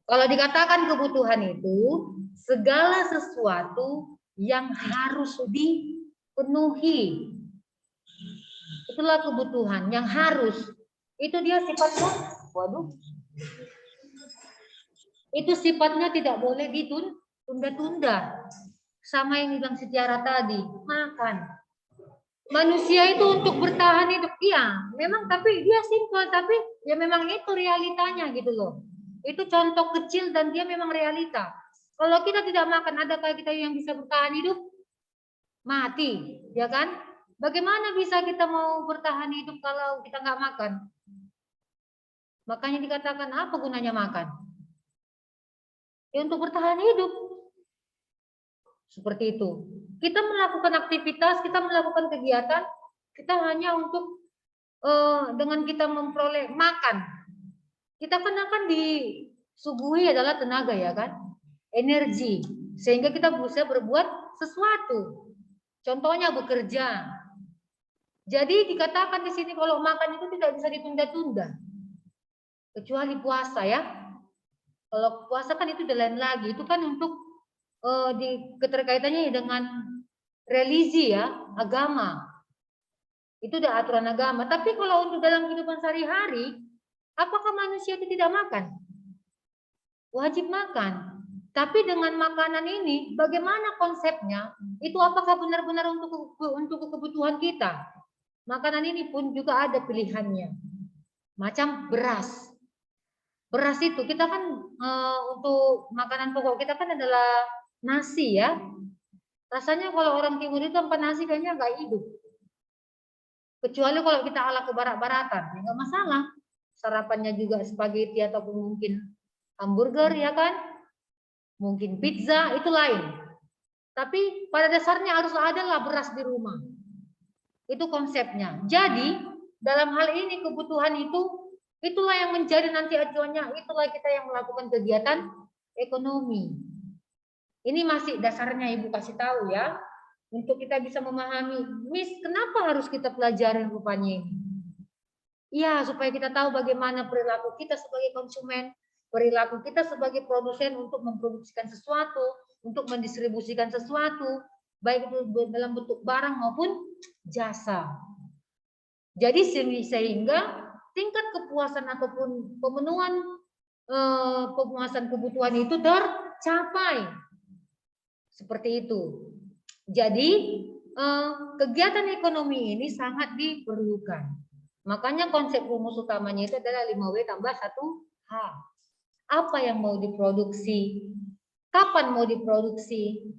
[SPEAKER 1] Kalau dikatakan kebutuhan itu segala sesuatu yang harus dipenuhi. Itulah kebutuhan yang harus. Itu dia sifatnya. Waduh. Itu sifatnya tidak boleh ditunda-tunda. Sama yang dibilang si Tiara tadi, makan. Manusia itu untuk bertahan hidup, iya, memang tapi dia simpel, tapi ya memang itu realitanya gitu loh. Itu contoh kecil dan dia memang realita. Kalau kita tidak makan, adakah kita yang bisa bertahan hidup? Mati, ya kan? Bagaimana bisa kita mau bertahan hidup kalau kita nggak makan? Makanya dikatakan apa gunanya makan? Ya untuk bertahan hidup. Seperti itu. Kita melakukan aktivitas, kita melakukan kegiatan, kita hanya untuk dengan kita memperoleh makan. Kita kan akan disuguhi adalah tenaga ya kan? Energi. Sehingga kita bisa berbuat sesuatu. Contohnya bekerja. Jadi dikatakan di sini kalau makan itu tidak bisa ditunda-tunda. Kecuali puasa ya. Kalau puasa kan itu lain lagi. Itu kan untuk keterkaitannya dengan religi ya, agama. Itu udah aturan agama. Tapi kalau untuk dalam kehidupan sehari-hari, apakah manusia itu tidak makan? Wajib makan. Tapi dengan makanan ini, bagaimana konsepnya? Itu apakah benar-benar untuk kebutuhan kita? Makanan ini pun juga ada pilihannya. Macam beras. Beras itu kita kan untuk makanan pokok kita kan adalah nasi ya. Rasanya kalau orang timur itu tanpa nasi kayaknya nggak hidup. Kecuali kalau kita ala ke barat-baratan, ya nggak masalah. Sarapannya juga spaghetti ataupun mungkin hamburger ya kan. Mungkin pizza, itu lain. Tapi pada dasarnya harus adalah beras di rumah. Itu konsepnya. Jadi dalam hal ini kebutuhan itu, itulah yang menjadi nanti acuannya, itulah kita yang melakukan kegiatan ekonomi. Ini masih dasarnya Ibu kasih tahu ya, untuk kita bisa memahami, Miss, kenapa harus kita pelajarin rupanya ini? Iya, supaya kita tahu bagaimana perilaku kita sebagai konsumen, perilaku kita sebagai produsen untuk memproduksikan sesuatu, untuk mendistribusikan sesuatu, baik itu dalam bentuk barang maupun jasa. Jadi sehingga tingkat kepuasan ataupun pemuasan kebutuhan itu tercapai. Seperti itu. Jadi kegiatan ekonomi ini sangat diperlukan. Makanya konsep rumus utamanya itu adalah 5W tambah 1H. Apa yang mau diproduksi? Kapan mau diproduksi?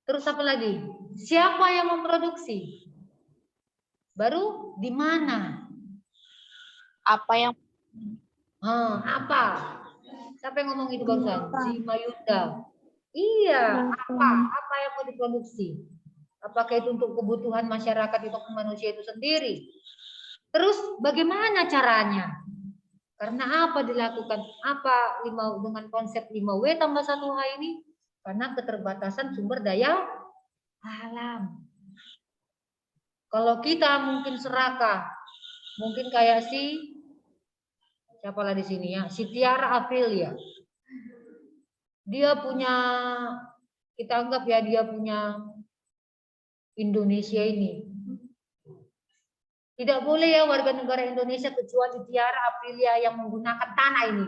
[SPEAKER 1] Terus apa lagi? Siapa yang memproduksi? Baru di mana?
[SPEAKER 4] Apa yang
[SPEAKER 1] Apa? Siapa yang ngomong itu barusan? Si Mayuda. Iya, apa yang mau diproduksi? Apakah itu untuk kebutuhan masyarakat itu manusia itu sendiri? Terus bagaimana caranya? Karena apa dilakukan? Apa dengan konsep 5W tambah 1H ini? Karena keterbatasan sumber daya alam. Kalau kita mungkin serakah, mungkin kayak siapalah di sini ya, si Tiara Aprilia. Dia punya, kita anggap ya dia punya Indonesia ini. Tidak boleh ya warga negara Indonesia kecuali Tiara Aprilia yang menggunakan tanah ini.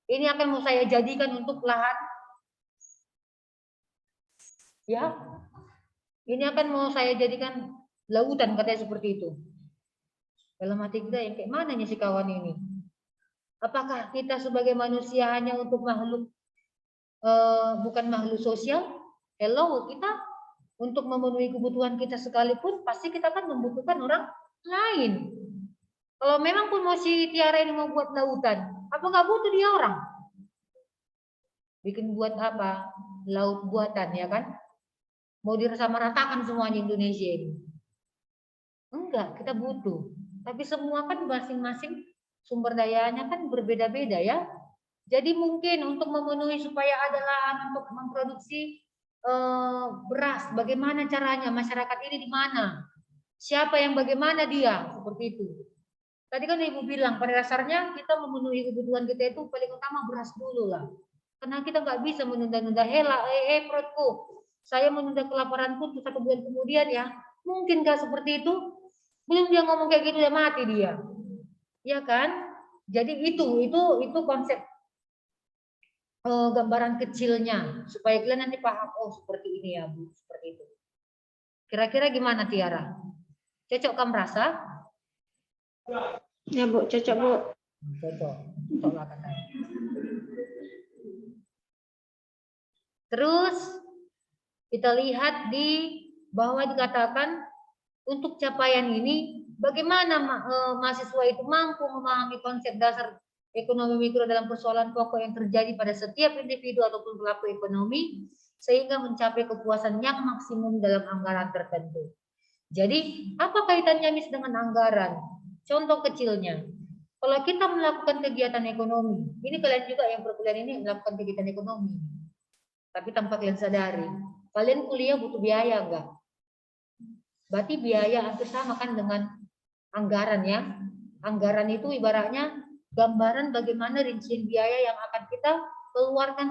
[SPEAKER 1] Ini akan mau saya jadikan untuk lahan. Ya, ini akan mau saya jadikan lautan katanya seperti itu. Dalam hati kita yang kayak mananya si kawan ini? Apakah kita sebagai manusia hanya untuk makhluk bukan makhluk sosial? Hello, kita untuk memenuhi kebutuhan kita sekalipun pasti kita kan membutuhkan orang lain. Kalau memang pun mau si Tiara ini mau buat lautan, apa nggak butuh dia orang? Bikin buat apa? Laut buatan ya kan? Mau disamaratakan semuanya Indonesia ini. Enggak, kita butuh. Tapi semua kan masing-masing sumber dayanya kan berbeda-beda ya. Jadi mungkin untuk memenuhi supaya ada lahan untuk memproduksi beras, bagaimana caranya, masyarakat ini di mana, siapa yang bagaimana dia, seperti itu. Tadi kan Ibu bilang pada dasarnya kita memenuhi kebutuhan kita itu paling utama beras dulu lah. Karena kita nggak bisa menunda-nunda. Perutku, saya menunda kelaparanku untuk 1 bulan kemudian ya. Mungkinkah seperti itu? Belum dia ngomong kayak gitu udah mati dia. Ya kan? Jadi itu konsep gambaran kecilnya supaya kalian nanti paham, oh seperti ini ya Bu, seperti itu. Kira-kira gimana Tiara? Cocok kamu rasa?
[SPEAKER 2] Ya Bu, cocok Bu.
[SPEAKER 1] Cocok lah katanya. Terus kita lihat di bawah dikatakan untuk capaian ini bagaimana mahasiswa itu mampu memahami konsep dasar ekonomi mikro dalam persoalan pokok yang terjadi pada setiap individu ataupun pelaku ekonomi sehingga mencapai kepuasan yang maksimum dalam anggaran tertentu. Jadi apa kaitannya Miss dengan anggaran? Contoh kecilnya, kalau kita melakukan kegiatan ekonomi, ini kalian juga yang perkuliahan ini melakukan kegiatan ekonomi, tapi tanpa kalian sadari, kalian kuliah butuh biaya enggak? Berarti biaya hampir sama kan dengan anggaran ya. Anggaran itu ibaratnya gambaran bagaimana rincian biaya yang akan kita keluarkan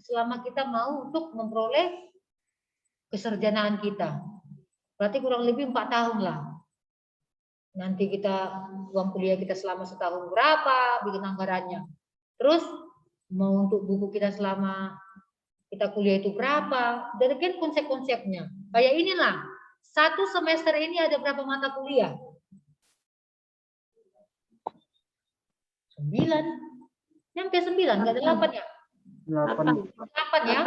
[SPEAKER 1] selama kita mau untuk memperoleh keserjanaan kita. Berarti kurang lebih 4 tahun lah. Nanti kita uang kuliah kita selama setahun berapa bikin anggarannya. Terus mau untuk buku kita selama kita kuliah itu berapa. Dan kan konsep-konsepnya. Kayak inilah. 1 semester ini ada berapa mata kuliah? 9. Nyampe 9, enggak ada 8 ya? 8 ya?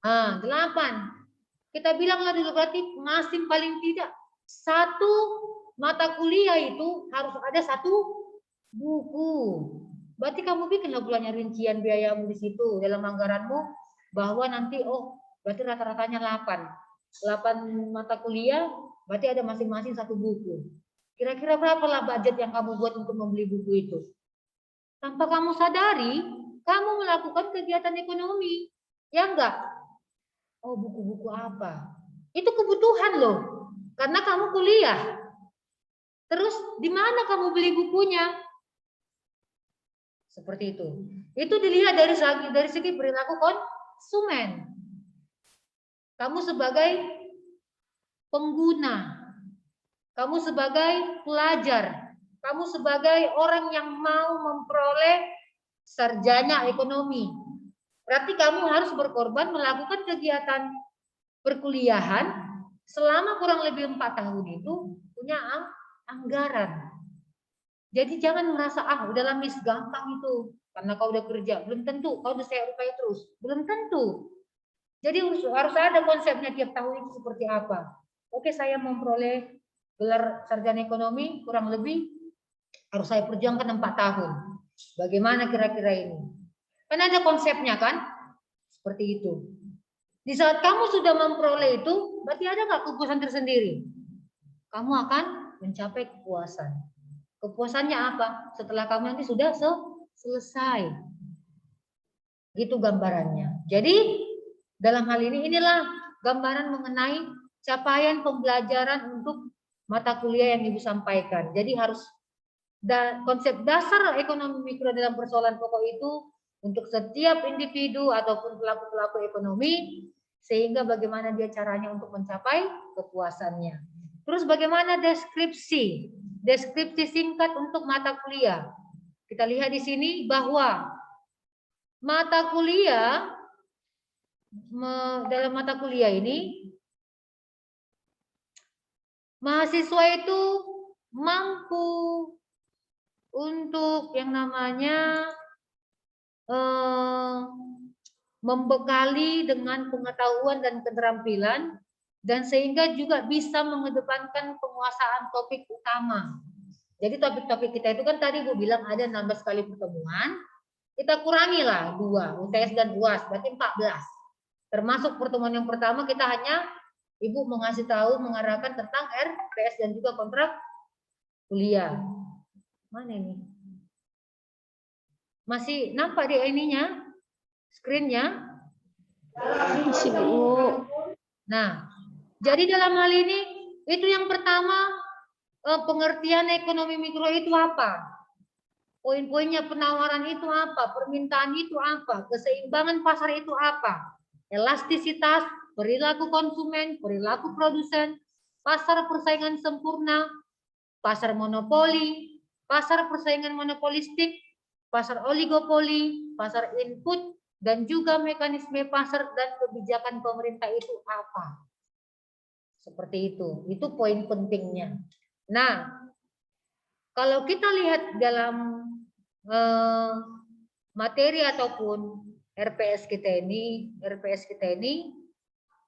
[SPEAKER 1] 8. 8. Kita bilanglah dulu berarti masing paling tidak 1 mata kuliah itu harus ada 1 buku. Berarti kamu bikinlah bulannya rincian biayamu di situ dalam anggaranmu bahwa nanti berarti rata-ratanya 8 mata kuliah, berarti ada masing-masing 1 buku. Kira-kira berapa budget yang kamu buat untuk membeli buku itu? Tanpa kamu sadari, kamu melakukan kegiatan ekonomi. Ya enggak? Oh, buku-buku apa? Itu kebutuhan loh. Karena kamu kuliah. Terus di mana kamu beli bukunya? Seperti itu. Itu dilihat dari segi perilaku konsumen. Kamu sebagai pengguna, kamu sebagai pelajar, kamu sebagai orang yang mau memperoleh sarjana ekonomi. Berarti kamu harus berkorban melakukan kegiatan perkuliahan selama kurang lebih 4 tahun itu punya anggaran. Jadi jangan merasa udahlah Miss gampang itu karena kau udah kerja. Belum tentu kau udah saya upaya terus. Belum tentu. Jadi harus ada konsepnya tiap tahun itu seperti apa. Oke, saya memperoleh gelar sarjana ekonomi kurang lebih harus saya perjuangkan 4 tahun. Bagaimana kira-kira ini? Kan ada konsepnya kan? Seperti itu. Di saat kamu sudah memperoleh itu, berarti ada nggak kepuasan tersendiri? Kamu akan mencapai kepuasan. Kepuasannya apa? Setelah kamu nanti sudah selesai. Gitu gambarannya. Jadi dalam hal ini inilah gambaran mengenai capaian pembelajaran untuk mata kuliah yang Ibu sampaikan. Jadi harus konsep dasar ekonomi mikro dalam persoalan pokok itu untuk setiap individu ataupun pelaku-pelaku ekonomi sehingga bagaimana dia caranya untuk mencapai kepuasannya. Terus bagaimana deskripsi singkat untuk mata kuliah. Kita lihat di sini bahwa mata kuliah dalam mata kuliah ini mahasiswa itu mampu untuk yang namanya membekali dengan pengetahuan dan keterampilan dan sehingga juga bisa mengedepankan penguasaan topik utama. Jadi topik-topik kita itu kan tadi Bu bilang ada 16 kali pertemuan, kita kurangilah 2, UTS dan UAS, berarti 14. Termasuk pertemuan yang pertama kita hanya Ibu mengasih tahu, mengarahkan tentang RPS dan juga kontrak kuliah. Mana ini? Masih nampak di ininya? Screen-nya?
[SPEAKER 2] Isi, Bu.
[SPEAKER 1] Nah, jadi dalam hal ini itu yang pertama, pengertian ekonomi mikro itu apa? Poin-poinnya penawaran itu apa? Permintaan itu apa? Keseimbangan pasar itu apa? Elastisitas, perilaku konsumen, perilaku produsen, pasar persaingan sempurna, pasar monopoli, pasar persaingan monopolistik, pasar oligopoli, pasar input, dan juga mekanisme pasar dan kebijakan pemerintah itu apa. Seperti itu. Itu poin pentingnya. Nah, kalau kita lihat dalam materi ataupun RPS kita ini,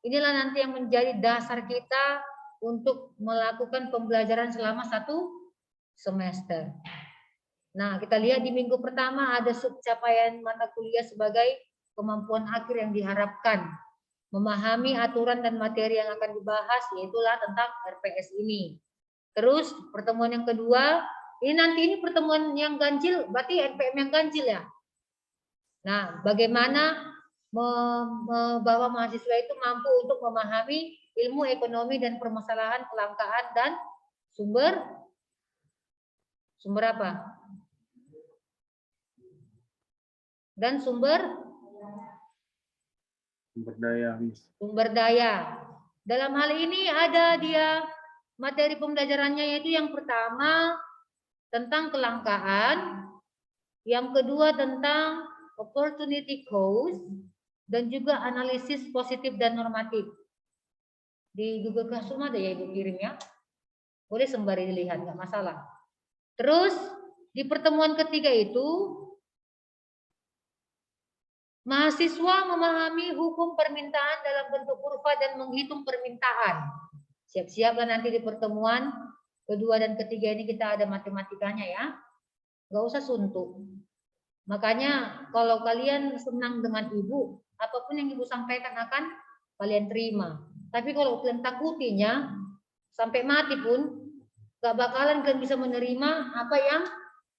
[SPEAKER 1] inilah nanti yang menjadi dasar kita untuk melakukan pembelajaran selama 1 semester. Nah, kita lihat di minggu pertama ada subcapaian mata kuliah sebagai kemampuan akhir yang diharapkan. Memahami aturan dan materi yang akan dibahas, yaitulah tentang RPS ini. Terus pertemuan yang kedua, ini pertemuan yang ganjil, berarti NPM yang ganjil ya. Nah, bagaimana bahwa mahasiswa itu mampu untuk memahami ilmu ekonomi dan permasalahan kelangkaan dan sumber apa? Dan sumber
[SPEAKER 3] daya.
[SPEAKER 1] Sumber daya. Dalam hal ini ada dia materi pembelajarannya, yaitu yang pertama tentang kelangkaan, yang kedua tentang opportunity cost, dan juga analisis positif dan normatif. Di Google Classroom ada ya Ibu kirim ya. Boleh sembari dilihat, nggak masalah. Terus di pertemuan ketiga itu mahasiswa memahami hukum permintaan dalam bentuk kurva dan menghitung permintaan. Siap-siaplah nanti di pertemuan kedua dan ketiga ini kita ada matematikanya ya. Nggak usah suntuk. Makanya kalau kalian senang dengan Ibu, apapun yang Ibu sampaikan akan kalian terima. Tapi kalau kalian takutinya, sampai mati pun, nggak bakalan kalian bisa menerima apa yang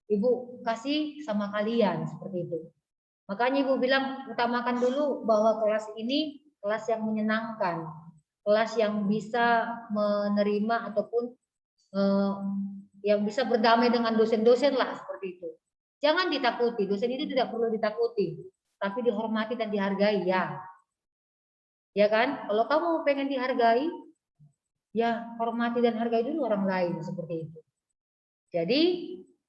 [SPEAKER 1] Ibu kasih sama kalian, seperti itu. Makanya Ibu bilang utamakan dulu bahwa kelas ini kelas yang menyenangkan, kelas yang bisa menerima ataupun yang bisa berdamai dengan dosen-dosen lah, seperti itu. Jangan ditakuti, dosen itu tidak perlu ditakuti, tapi dihormati dan dihargai ya. Ya kan? Kalau kamu pengen dihargai, ya hormati dan hargai dulu orang lain, seperti itu. Jadi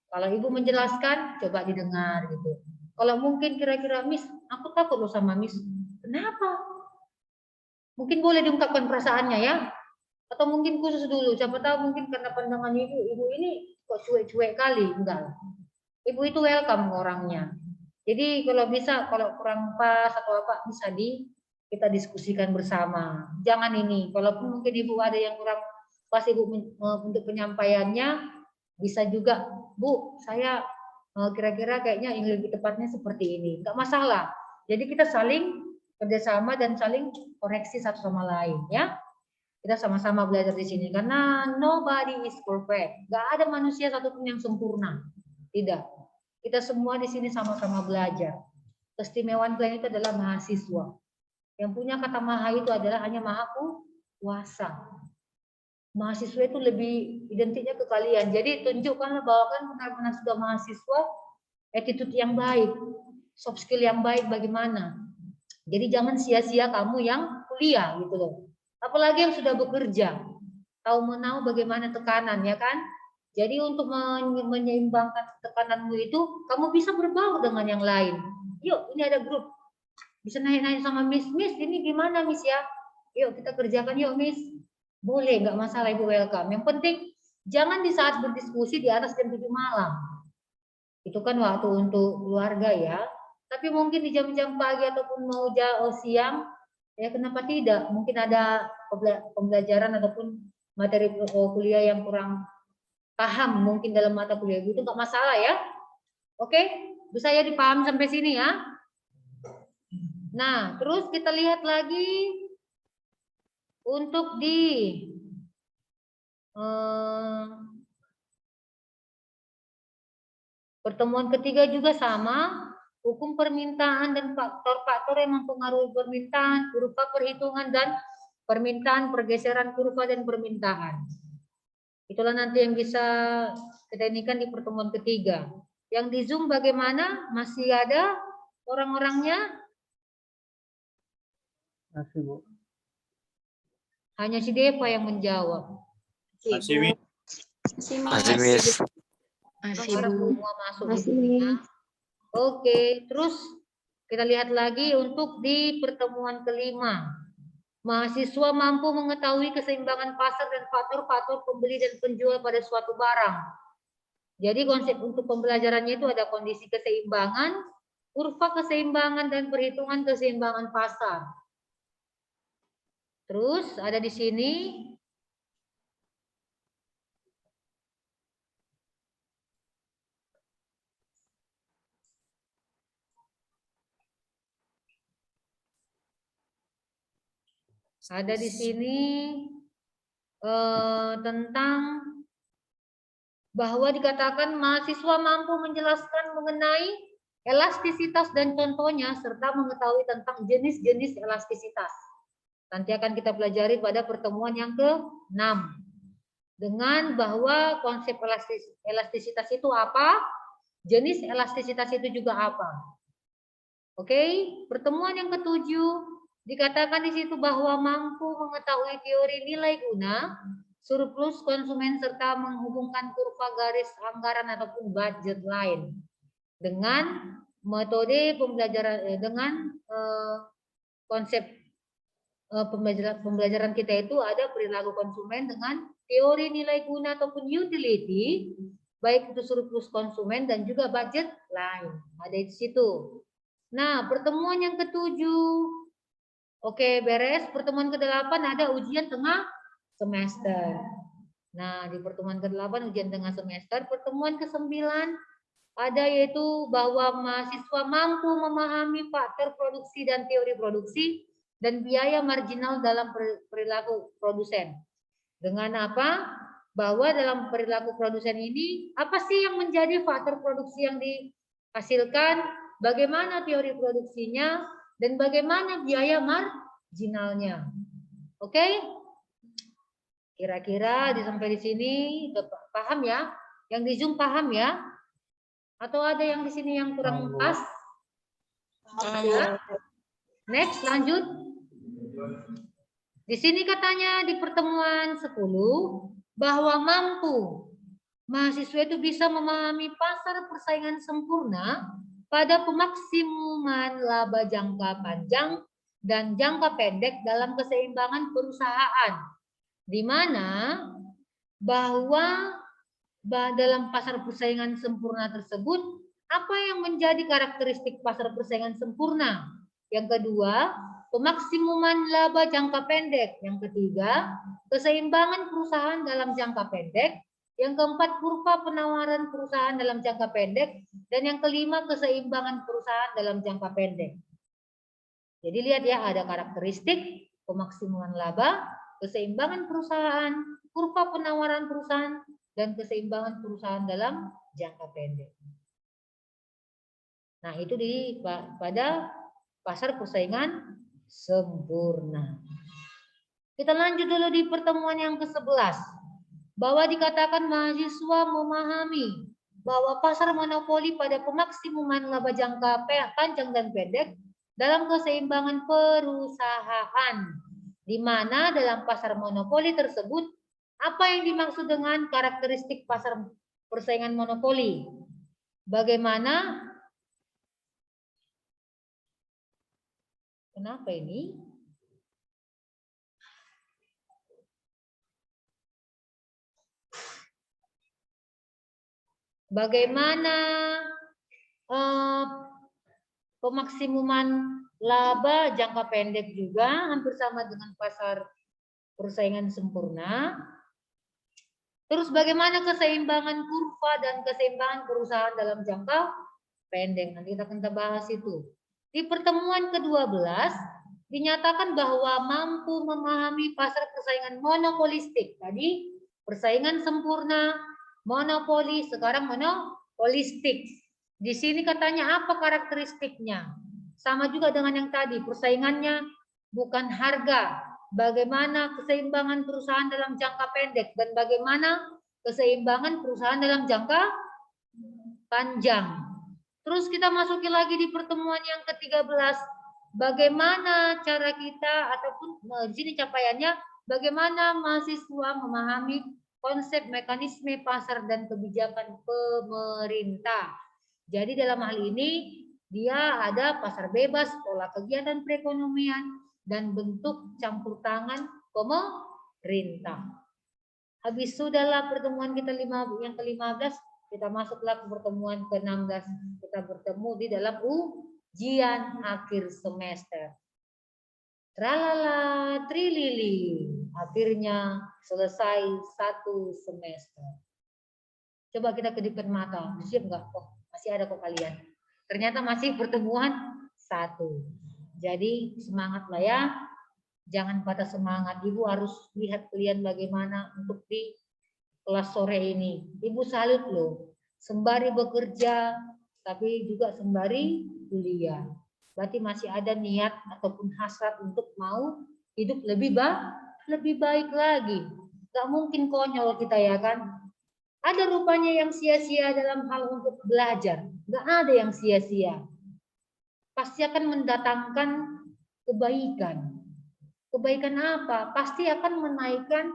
[SPEAKER 1] kalau Ibu menjelaskan, coba didengar gitu. Kalau mungkin kira-kira Miss, aku takut loh sama Miss. Kenapa? Mungkin boleh diungkapkan perasaannya ya. Atau mungkin khusus dulu. Siapa tahu mungkin karena pandangan Ibu ini kok cuek-cuek kali. Enggak. Ibu itu welcome orangnya. Jadi kalau bisa, kalau kurang pas atau apa, bisa kita diskusikan bersama. Jangan ini. Kalaupun mungkin Ibu ada yang kurang pas Ibu untuk penyampaiannya, bisa juga, Bu, saya kira-kira kayaknya yang lebih tepatnya seperti ini. Enggak masalah. Jadi kita saling kerjasama dan saling koreksi satu sama lain ya. Kita sama-sama belajar di sini karena nobody is perfect. Enggak ada manusia satupun yang sempurna. Tidak. Kita semua di sini sama-sama belajar. Keistimewaan kalian itu adalah mahasiswa. Yang punya kata maha itu adalah hanya maha kuasa. Mahasiswa itu lebih identiknya ke kalian. Jadi tunjukkanlah bahwa kan benar-benar sudah mahasiswa, attitude yang baik, soft skill yang baik bagaimana. Jadi jangan sia-sia kamu yang kuliah gitu loh. Apalagi yang sudah bekerja. Tahu menahu bagaimana tekanan ya kan. Jadi untuk menyeimbangkan tekananmu itu, kamu bisa berbaur dengan yang lain. Yuk, ini ada grup. Bisa naik-naik sama Miss. Miss, ini gimana Miss ya? Yuk kita kerjakan yuk Miss. Boleh, nggak masalah Ibu welcome. Yang penting jangan di saat berdiskusi di atas jam 7 malam. Itu kan waktu untuk keluarga ya. Tapi mungkin di jam-jam pagi ataupun mau siang, ya kenapa tidak? Mungkin ada pembelajaran ataupun materi kuliah yang kurang paham mungkin dalam mata kuliah itu nggak masalah ya. Oke, bisa ya dipahami sampai sini ya. Nah, terus kita lihat lagi untuk di pertemuan ketiga juga sama, hukum permintaan dan faktor-faktor yang mempengaruhi permintaan, kurva perhitungan dan permintaan, pergeseran kurva dan permintaan. Itulah nanti yang bisa kita inikan di pertemuan ketiga. Yang di Zoom bagaimana? Masih ada orang-orangnya?
[SPEAKER 3] Masih, Bu.
[SPEAKER 1] Hanya si Deva yang menjawab.
[SPEAKER 5] Masih, Miss.
[SPEAKER 2] Masih, Miss.
[SPEAKER 4] Masih,
[SPEAKER 1] Orang
[SPEAKER 4] Bu.
[SPEAKER 1] semua masuk
[SPEAKER 2] Masih,
[SPEAKER 1] di sini ya.
[SPEAKER 2] Miss.
[SPEAKER 1] Oke, terus kita lihat lagi untuk di pertemuan kelima. Mahasiswa mampu mengetahui keseimbangan pasar dan faktor-faktor pembeli dan penjual pada suatu barang. Jadi konsep untuk pembelajarannya itu ada kondisi keseimbangan, kurva keseimbangan, dan perhitungan keseimbangan pasar. Terus ada di sini tentang bahwa dikatakan mahasiswa mampu menjelaskan mengenai elastisitas dan contohnya serta mengetahui tentang jenis-jenis elastisitas. Nanti akan kita pelajari pada pertemuan yang ke-6. Dengan bahwa konsep elastisitas itu apa, jenis elastisitas itu juga apa. Oke, pertemuan yang ke-7 dikatakan di situ bahwa mampu mengetahui teori nilai guna, surplus konsumen serta menghubungkan kurva garis anggaran ataupun budget line dengan metode pembelajaran dengan konsep pembelajaran kita itu ada perilaku konsumen dengan teori nilai guna ataupun utility, baik itu surplus konsumen dan juga budget line. Ada di situ. Nah, pertemuan yang ke-7. Oke, beres. Pertemuan ke-8 ada ujian tengah semester. Nah, di pertemuan ke-8 ujian tengah semester. Pertemuan ke-9 ada yaitu bahwa mahasiswa mampu memahami faktor produksi dan teori produksi dan biaya marginal dalam perilaku produsen. Dengan apa? Bahwa dalam perilaku produsen ini, apa sih yang menjadi faktor produksi yang dihasilkan, bagaimana teori produksinya, dan bagaimana biaya marginalnya. Oke? Kira-kira sampai di sini paham ya? Yang di Zoom paham ya? Atau ada yang di sini yang kurang pas? Ya. Next, lanjut. Di sini katanya di pertemuan 10 bahwa mampu mahasiswa itu bisa memahami pasar persaingan sempurna pada pemaksimuman laba jangka panjang dan jangka pendek dalam keseimbangan perusahaan, di mana bahwa dalam pasar persaingan sempurna tersebut apa yang menjadi karakteristik pasar persaingan sempurna. Yang kedua, pemaksimuman laba jangka pendek. Yang ketiga, keseimbangan perusahaan dalam jangka pendek. Yang keempat, kurva penawaran perusahaan dalam jangka pendek. Dan yang kelima, keseimbangan perusahaan dalam jangka pendek. Jadi lihat ya, ada karakteristik pemaksimuman laba, keseimbangan perusahaan, kurva penawaran perusahaan, dan keseimbangan perusahaan dalam jangka pendek. Nah, itu pada pasar persaingan sempurna. Kita lanjut dulu di pertemuan yang ke-11. Bahwa dikatakan mahasiswa memahami bahwa pasar monopoli pada pemaksimuman laba jangka panjang dan pendek dalam keseimbangan perusahaan. Di mana dalam pasar monopoli tersebut, apa yang dimaksud dengan karakteristik pasar persaingan monopoli? Bagaimana? Kenapa ini? Bagaimana pemaksimuman laba jangka pendek juga hampir sama dengan pasar persaingan sempurna. Terus bagaimana keseimbangan kurva dan keseimbangan perusahaan dalam jangka pendek? Nanti kita akan bahas itu. Di pertemuan ke-12 dinyatakan bahwa mampu memahami pasar persaingan monopolistik. Tadi persaingan sempurna, monopoli, sekarang monopolistik. Di sini katanya apa karakteristiknya? Sama juga dengan yang tadi, persaingannya bukan harga. Bagaimana keseimbangan perusahaan dalam jangka pendek dan bagaimana keseimbangan perusahaan dalam jangka panjang. Terus kita masuki lagi di pertemuan yang ke-13, bagaimana cara kita ataupun di sini capaiannya, bagaimana mahasiswa memahami konsep mekanisme pasar dan kebijakan pemerintah. Jadi dalam hal ini dia ada pasar bebas, pola kegiatan perekonomian, dan bentuk campur tangan pemerintah. Habis sudahlah pertemuan kita yang ke-15, kita masuklah ke pertemuan ke-16. Kita bertemu di dalam ujian akhir semester. Tralala, trilili. Akhirnya selesai 1 semester. Coba kita kedipkan mata. Siap nggak? Oh, masih ada kok kalian. Ternyata masih pertemuan 1. Jadi semangatlah ya. Jangan patah semangat. Ibu harus lihat kalian bagaimana untuk di kelas sore ini. Ibu salut loh. Sembari bekerja, tapi juga sembari kuliah. Berarti masih ada niat ataupun hasrat untuk mau hidup lebih baik lagi. Gak mungkin konyol kita ya kan. Ada rupanya yang sia-sia dalam hal untuk belajar. Gak ada yang sia-sia. Pasti akan mendatangkan kebaikan. Kebaikan apa? Pasti akan menaikkan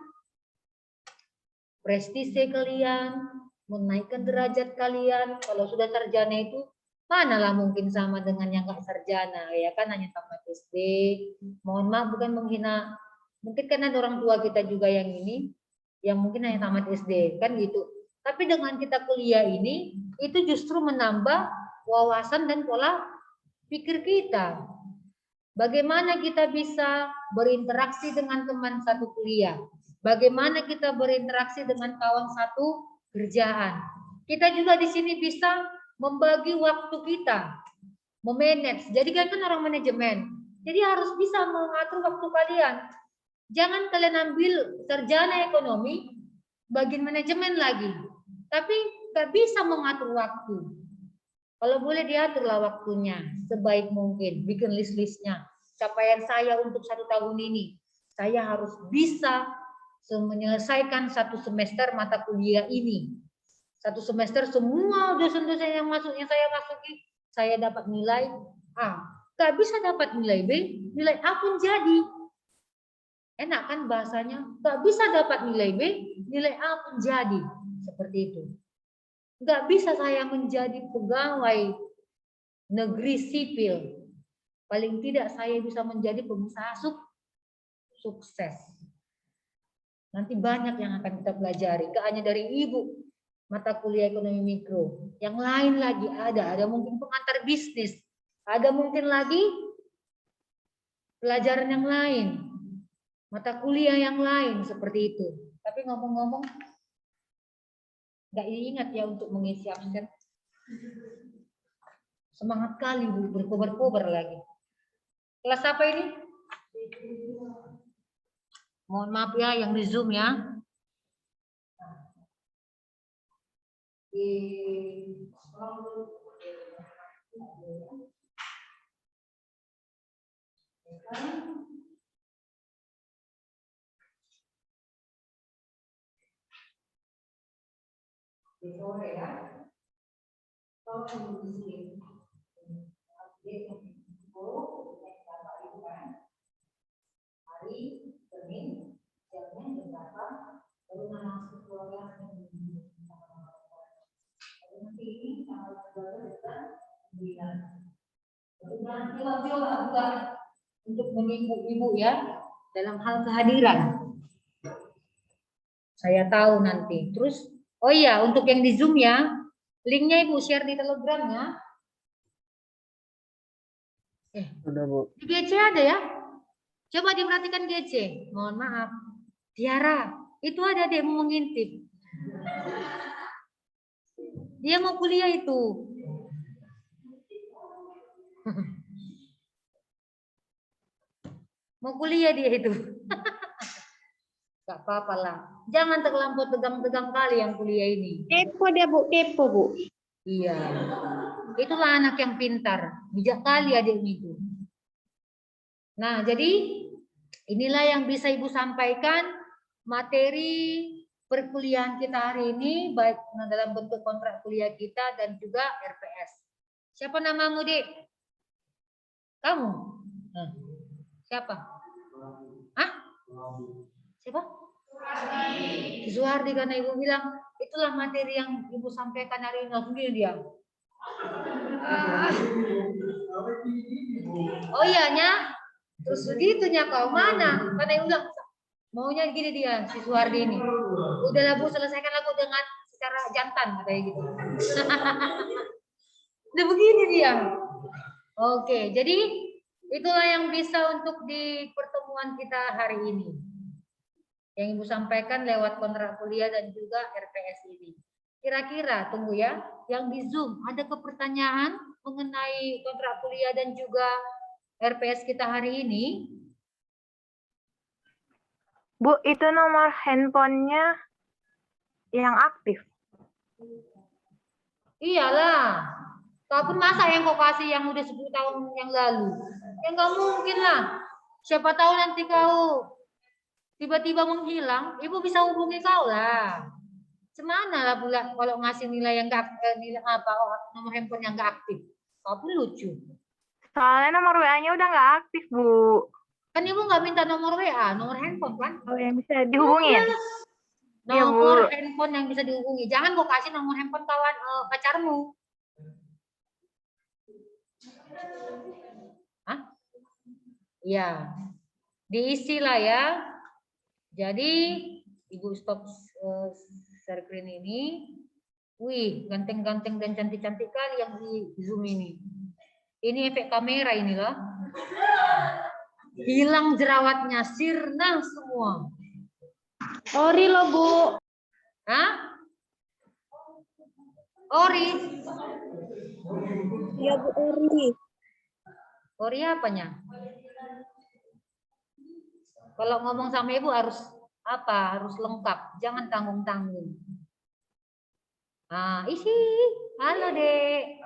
[SPEAKER 1] prestise kalian, menaikkan derajat kalian. Kalau sudah sarjana itu, manalah mungkin sama dengan yang gak sarjana, ya kan, hanya tamat SD. Mohon maaf bukan menghina, mungkin kan ada orang tua kita juga yang ini, yang mungkin hanya tamat SD, kan gitu. Tapi dengan kita kuliah ini, itu justru menambah wawasan dan pola pikir kita. Bagaimana kita bisa berinteraksi dengan teman satu kuliah? Bagaimana kita berinteraksi dengan kawan satu kerjaan? Kita juga di sini bisa membagi waktu kita, memanage. Jadi kan orang manajemen. Jadi harus bisa mengatur waktu kalian. Jangan kalian ambil sarjana ekonomi, bagian manajemen lagi. Tapi nggak bisa mengatur waktu. Kalau boleh diaturlah waktunya sebaik mungkin, bikin list-listnya. Capaian saya untuk 1 tahun ini, saya harus bisa menyelesaikan 1 semester mata kuliah ini. 1 semester semua dosen-dosen yang saya masuki, saya dapat nilai A. Gak bisa dapat nilai B, nilai A pun jadi. Enak kan bahasanya? Gak bisa dapat nilai B, nilai A pun jadi. Seperti itu. Nggak bisa saya menjadi pegawai negeri sipil. Paling tidak saya bisa menjadi pengusaha sukses. Nanti banyak yang akan kita pelajari. Nggak hanya dari ibu, mata kuliah ekonomi mikro. Yang lain lagi ada mungkin pengantar bisnis. Ada mungkin lagi pelajaran yang lain. Mata kuliah yang lain seperti itu. Tapi ngomong-ngomong, nggak ingat ya untuk mengisi absen. Semangat kali Bu, berkobar-kobar lagi. Kelas apa ini? Mohon maaf ya yang di Zoom ya. Di sore ya. Kalau di hari Senin jamnya jam berapa? Baru langsung keluar nanti ini tanggal 9. Coba juga untuk menipu ibu ya dalam hal kehadiran. Saya tahu nanti. Terus, oh iya, untuk yang di Zoom ya, linknya Ibu share di Telegram ya.
[SPEAKER 2] Udah, Bu.
[SPEAKER 1] Di GC ada ya? Coba diperhatikan GC. Mohon maaf. Tiara, itu ada dia mau mengintip. Dia mau kuliah itu. Mau kuliah dia itu. Gak apa-apa lah. Jangan terlampau tegang-tegang kali yang kuliah ini.
[SPEAKER 4] Kepo dia, Bu. Kepo, Bu.
[SPEAKER 1] Iya. Itulah anak yang pintar. Bijak kali adiknya itu. Nah, jadi inilah yang bisa Ibu sampaikan materi perkuliahan kita hari ini, baik dalam bentuk kontrak kuliah kita dan juga RPS. Siapa namamu, Dek? Kamu? Nah, siapa? Hah? Siapa? Si Zuhardi, karena Ibu bilang, itulah materi yang Ibu sampaikan hari ini. Langsung dia. Oh iya, Nya. Terus begitunya kau mana? Karena Ibu bilang, maunya gini dia, si Suhardi ini. Udahlah Bu, selesaikan aku dengan secara jantan, katanya gitu. Udah begini dia. Oke, jadi itulah yang bisa untuk di pertemuan kita hari ini. Yang Ibu sampaikan lewat kontrak kuliah dan juga RPS ini. Kira-kira, tunggu ya, yang di Zoom, ada pertanyaan mengenai kontrak kuliah dan juga RPS kita hari ini?
[SPEAKER 6] Bu, itu nomor handphonenya yang aktif.
[SPEAKER 1] Iyalah. Kau pun masa yang kau kasih yang udah 10 tahun yang lalu? Ya nggak mungkin lah. Siapa tahu nanti kau tiba-tiba menghilang, Ibu bisa hubungi kau lah. Semana lah pula kalau ngasih nilai yang nggak nilai apa nomor handphone yang nggak aktif. Kau pun lucu.
[SPEAKER 6] Soalnya nomor WA-nya udah nggak aktif, Bu.
[SPEAKER 1] Kan Ibu nggak minta nomor WA, nomor handphone kan?
[SPEAKER 6] Oh, yang bisa dihubungin. Iya,
[SPEAKER 1] Nomor
[SPEAKER 6] Bu.
[SPEAKER 1] handphone yang bisa dihubungi. Jangan kau kasih nomor handphone kawan pacarmu. Hah? Ya, diisi lah ya. Jadi Ibu stop share screen ini. Wih, ganteng-ganteng dan cantik-cantik kali yang di Zoom ini. Ini efek kamera inilah. Hilang jerawatnya, sirna semua.
[SPEAKER 4] Ori lo, Bu.
[SPEAKER 1] Hah? Ori?
[SPEAKER 4] Iya, Bu, Ori.
[SPEAKER 1] Ori apanya? Kalau ngomong sama Ibu harus apa? Harus lengkap, jangan tanggung-tanggung. Ah, isi. Halo, Dek.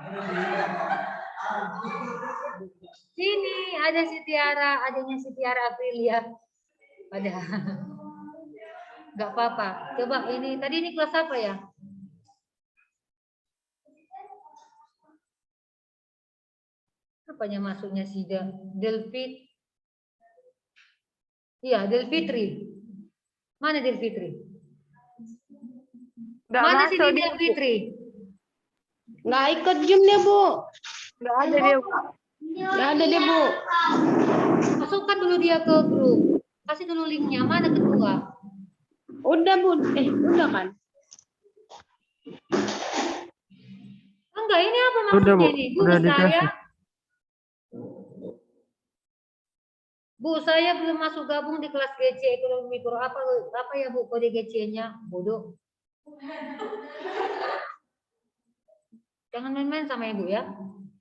[SPEAKER 1] Sini ada si Tiara, adanya si Tiara Aprilia. Ada. Enggak apa-apa. Coba ini, tadi ini kelas apa ya? Apanya masuknya si Delfit? Iya, Delfitri. Mana Delfitri?
[SPEAKER 6] Nggak
[SPEAKER 1] Mana si
[SPEAKER 6] masuk dia, Bu.
[SPEAKER 1] Delfitri?
[SPEAKER 4] Nggak ikut Zoom dia, Bu.
[SPEAKER 6] Nggak ada dia, Bu.
[SPEAKER 4] Nggak ada dia, Bu.
[SPEAKER 1] Masukkan dulu dia ke grup. Kasih dulu linknya. Mana kedua?
[SPEAKER 4] Udah, Bu. Udah kan?
[SPEAKER 1] Enggak, ini apa
[SPEAKER 2] Udah,
[SPEAKER 1] maksudnya
[SPEAKER 2] Bu.
[SPEAKER 1] ini? Bu,
[SPEAKER 2] Udah
[SPEAKER 1] saya,
[SPEAKER 2] dikasih.
[SPEAKER 1] Bu, saya belum masuk gabung di kelas GC ekonomi mikro. Apa ya Bu kode GC-nya? Bodoh. Jangan main-main sama Ibu ya.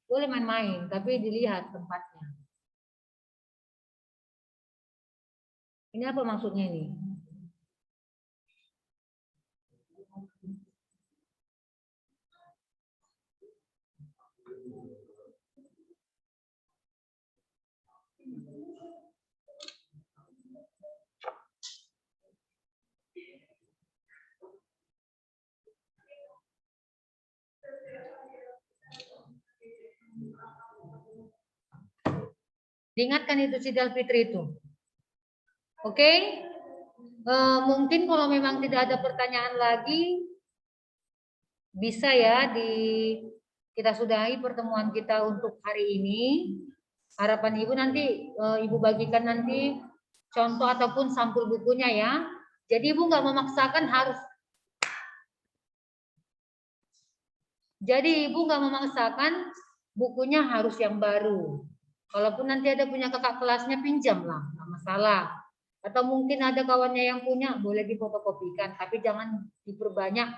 [SPEAKER 1] Boleh main-main, tapi dilihat tempatnya. Ini apa maksudnya ini? Diingatkan itu si Delfitri itu. Oke? Mungkin kalau memang tidak ada pertanyaan lagi, bisa ya kita sudahi pertemuan kita untuk hari ini. Harapan Ibu nanti Ibu bagikan nanti contoh ataupun sampul bukunya ya. Jadi Ibu nggak memaksakan harus. Jadi Ibu nggak memaksakan bukunya harus yang baru. Kalaupun nanti ada punya kakak kelasnya, pinjam lah, nggak masalah. Atau mungkin ada kawannya yang punya, boleh difotokopikan, tapi jangan diperbanyak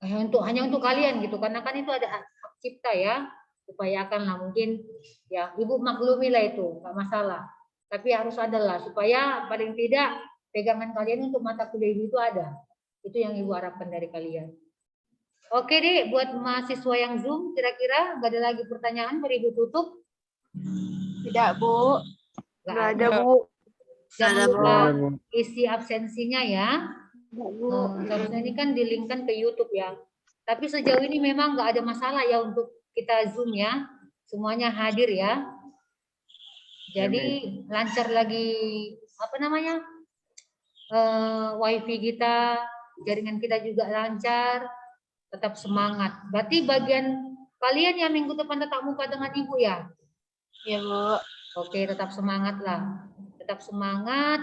[SPEAKER 1] hanya untuk kalian gitu, karena kan itu ada hak cipta ya. Upayakan lah mungkin ya, Ibu maklumi lah itu, nggak masalah. Tapi harus ada lah supaya paling tidak pegangan kalian untuk mata kuliah itu ada. Itu yang Ibu harapkan dari kalian. Oke deh, buat mahasiswa yang Zoom, kira-kira nggak ada lagi pertanyaan, mari Ibu tutup.
[SPEAKER 4] Tidak, Bu.
[SPEAKER 6] Nggak ada, Bu.
[SPEAKER 1] Jangan
[SPEAKER 2] Nggak
[SPEAKER 1] lupa
[SPEAKER 2] ada, Bu.
[SPEAKER 1] isi absensinya ya.
[SPEAKER 4] Tidak, Bu.
[SPEAKER 1] Seharusnya ini kan dilingkan ke YouTube ya. Tapi sejauh ini memang nggak ada masalah ya untuk kita Zoom ya. Semuanya hadir ya. Jadi lancar lagi apa namanya WiFi kita, jaringan kita juga lancar, tetap semangat. Berarti bagian kalian yang minggu depan tetap muka dengan Ibu ya?
[SPEAKER 4] Iya, Bu.
[SPEAKER 1] Oke, tetap semangat lah. Tetap semangat.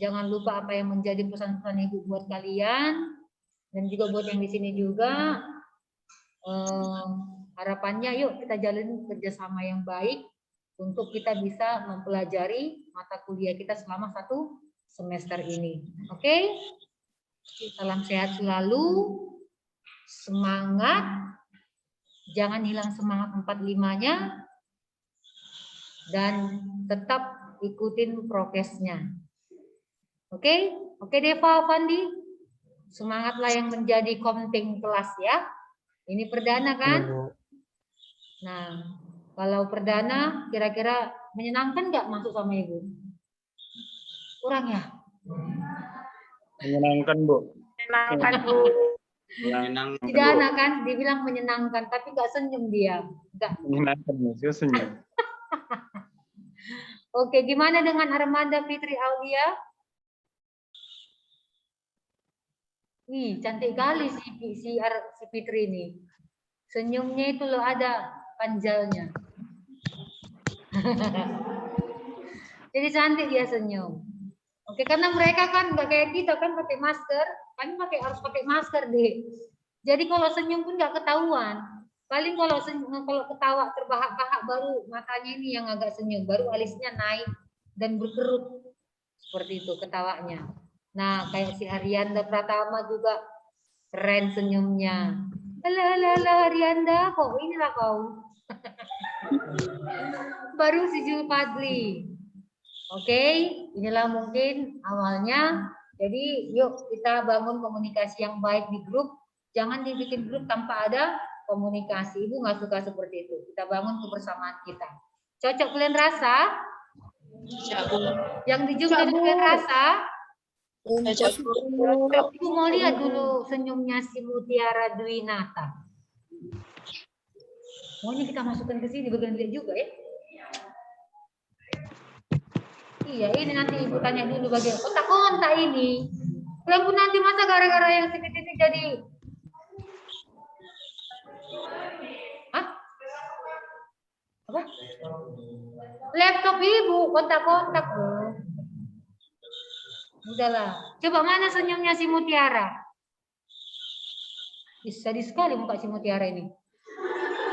[SPEAKER 1] Jangan lupa apa yang menjadi pesan-pesan Ibu buat kalian dan juga buat yang di sini juga. Harapannya yuk kita jalin kerjasama yang baik untuk kita bisa mempelajari mata kuliah kita selama 1 semester ini. Oke? Salam sehat selalu. Semangat. Jangan hilang semangat 45-nya. Dan tetap ikutin prokesnya. Oke? Oke Deva, Fandi. Semangatlah yang menjadi komting kelas ya. Ini perdana kan?
[SPEAKER 2] Iya, Bu.
[SPEAKER 1] Nah, kalau perdana kira-kira menyenangkan nggak masuk sama Ibu? Kurang ya?
[SPEAKER 3] Menyenangkan, Bu.
[SPEAKER 6] Menyenangkan, Bu.
[SPEAKER 5] Menyenangkan,
[SPEAKER 1] Tidak
[SPEAKER 5] Bu.
[SPEAKER 1] ada kan? Dibilang menyenangkan, tapi nggak senyum dia. Nggak.
[SPEAKER 3] Menyenangkan, Bu. Saya senyum.
[SPEAKER 1] Oke, gimana dengan Armanda Fitri Aulia? Ih, cantik kali si Fitri ini. Senyumnya itu loh ada panjalnya. Jadi cantik dia senyum. Oke, karena mereka kan nggak kayak kita kan pakai masker. Kami harus pakai masker deh. Jadi kalau senyum pun nggak ketahuan. Paling kalau ketawa terbahak-bahak baru matanya ini yang agak senyum, baru alisnya naik dan berkerut seperti itu ketawanya. Nah, kayak si Arianda Pratama juga keren senyumnya. Halo Arianda, kok inilah kau. Baru si Jul Fadli. Oke, inilah mungkin awalnya. Jadi yuk kita bangun komunikasi yang baik di grup. Jangan dibikin grup tanpa ada komunikasi. Ibu nggak suka seperti itu. Kita bangun kebersamaan kita. Cocok kalian rasa? Yang di Zoom cocok kalian rasa? Ibu mau lihat dulu senyumnya si Mutiara Dwinata. Maunya kita masukkan ke sini bagian dia juga ya. Iya, ini nanti Ibu tanya dulu bagian kontak ini. Kalau pun nanti masa gara-gara yang titik-titik jadi apa? Laptop Ibu kontak-kontak loh. Udahlah. Coba mana senyumnya si Mutiara? Sadis sekali muka si Mutiara ini.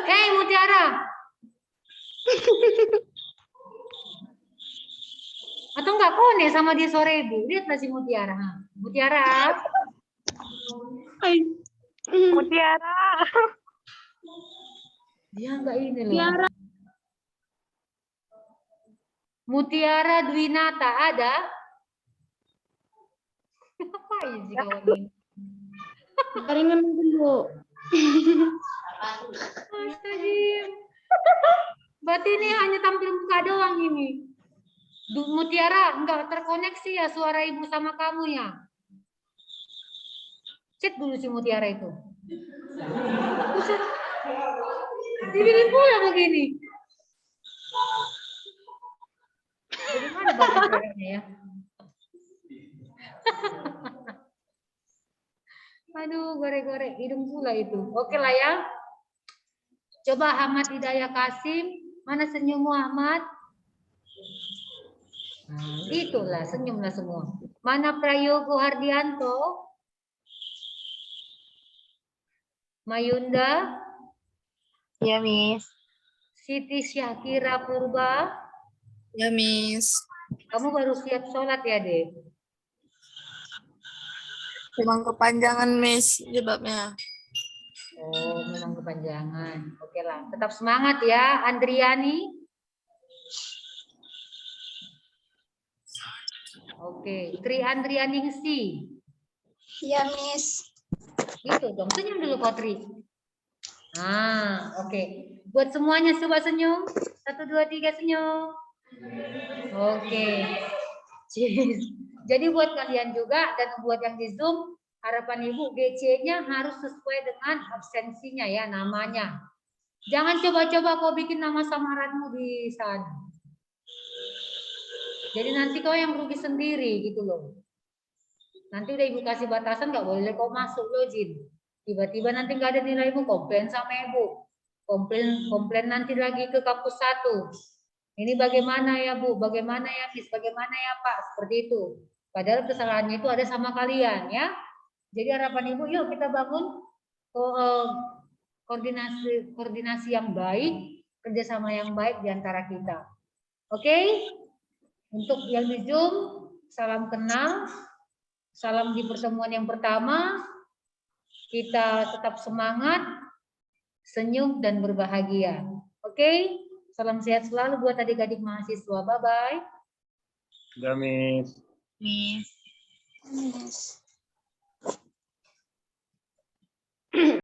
[SPEAKER 1] Hei Mutiara. Atau enggak kone sama dia sore Ibu? Lihatlah si Mutiara. Mutiara.
[SPEAKER 6] Mutiara.
[SPEAKER 1] Dia enggak ini loh. Mutiara Dwinata ada? Apa sih kawan ini?
[SPEAKER 4] Jaringan dulu.
[SPEAKER 1] Astagfirullah. Berarti ini hanya tampil muka doang ini. Mutiara, enggak terkoneksi ya suara Ibu sama kamu ya? Cek dulu si Mutiara itu. Dibikin pula begini. Bagaimana bahasa suaranya ya? Aduh, gore-gore hidung pula itu. Oke lah ya. Coba Ahmad Hidayah Kasim. Mana senyummu Ahmad? Nah, itulah senyumlah semua. Mana Prayogo Hardianto? Mayunda?
[SPEAKER 6] Ya, Miss.
[SPEAKER 1] Siti Syakira Purba?
[SPEAKER 7] Ya, Miss.
[SPEAKER 1] Kamu baru siap sholat ya, Dek?
[SPEAKER 7] Memang kepanjangan, Miss, jilbabnya.
[SPEAKER 1] Oh, memang kepanjangan. Oke lah, tetap semangat ya, Andriani. Oke, Tri Andrianingsi.
[SPEAKER 7] Ya, Miss.
[SPEAKER 1] Gitu dong, senyum dulu Kak Tri. Nah, oke. Buat semuanya coba senyum. 1, 2, 3 senyum. Oke. Cheers. Jadi buat kalian juga dan buat yang di Zoom, harapan Ibu GC-nya harus sesuai dengan absensinya ya, namanya. Jangan coba-coba kau bikin nama samaranmu di sana. Jadi nanti kau yang rugi sendiri gitu loh. Nanti udah Ibu kasih batasan nggak boleh kau masuk loh Jin. Tiba-tiba nanti nggak ada nilaimu, komplain sama Ibu. Komplain nanti lagi ke kampus 1. Ini bagaimana ya Bu, bagaimana ya Miss, bagaimana ya Pak, seperti itu. Padahal kesalahannya itu ada sama kalian ya. Jadi harapan Ibu, yuk kita bangun koordinasi yang baik, kerjasama yang baik di antara kita. Oke? Untuk yang di Zoom, salam kenal, salam di pertemuan yang pertama. Kita tetap semangat, senyum dan berbahagia. Oke? Salam sehat selalu buat adik-adik mahasiswa. Bye-bye.
[SPEAKER 3] Udah, Miss.
[SPEAKER 7] Miss.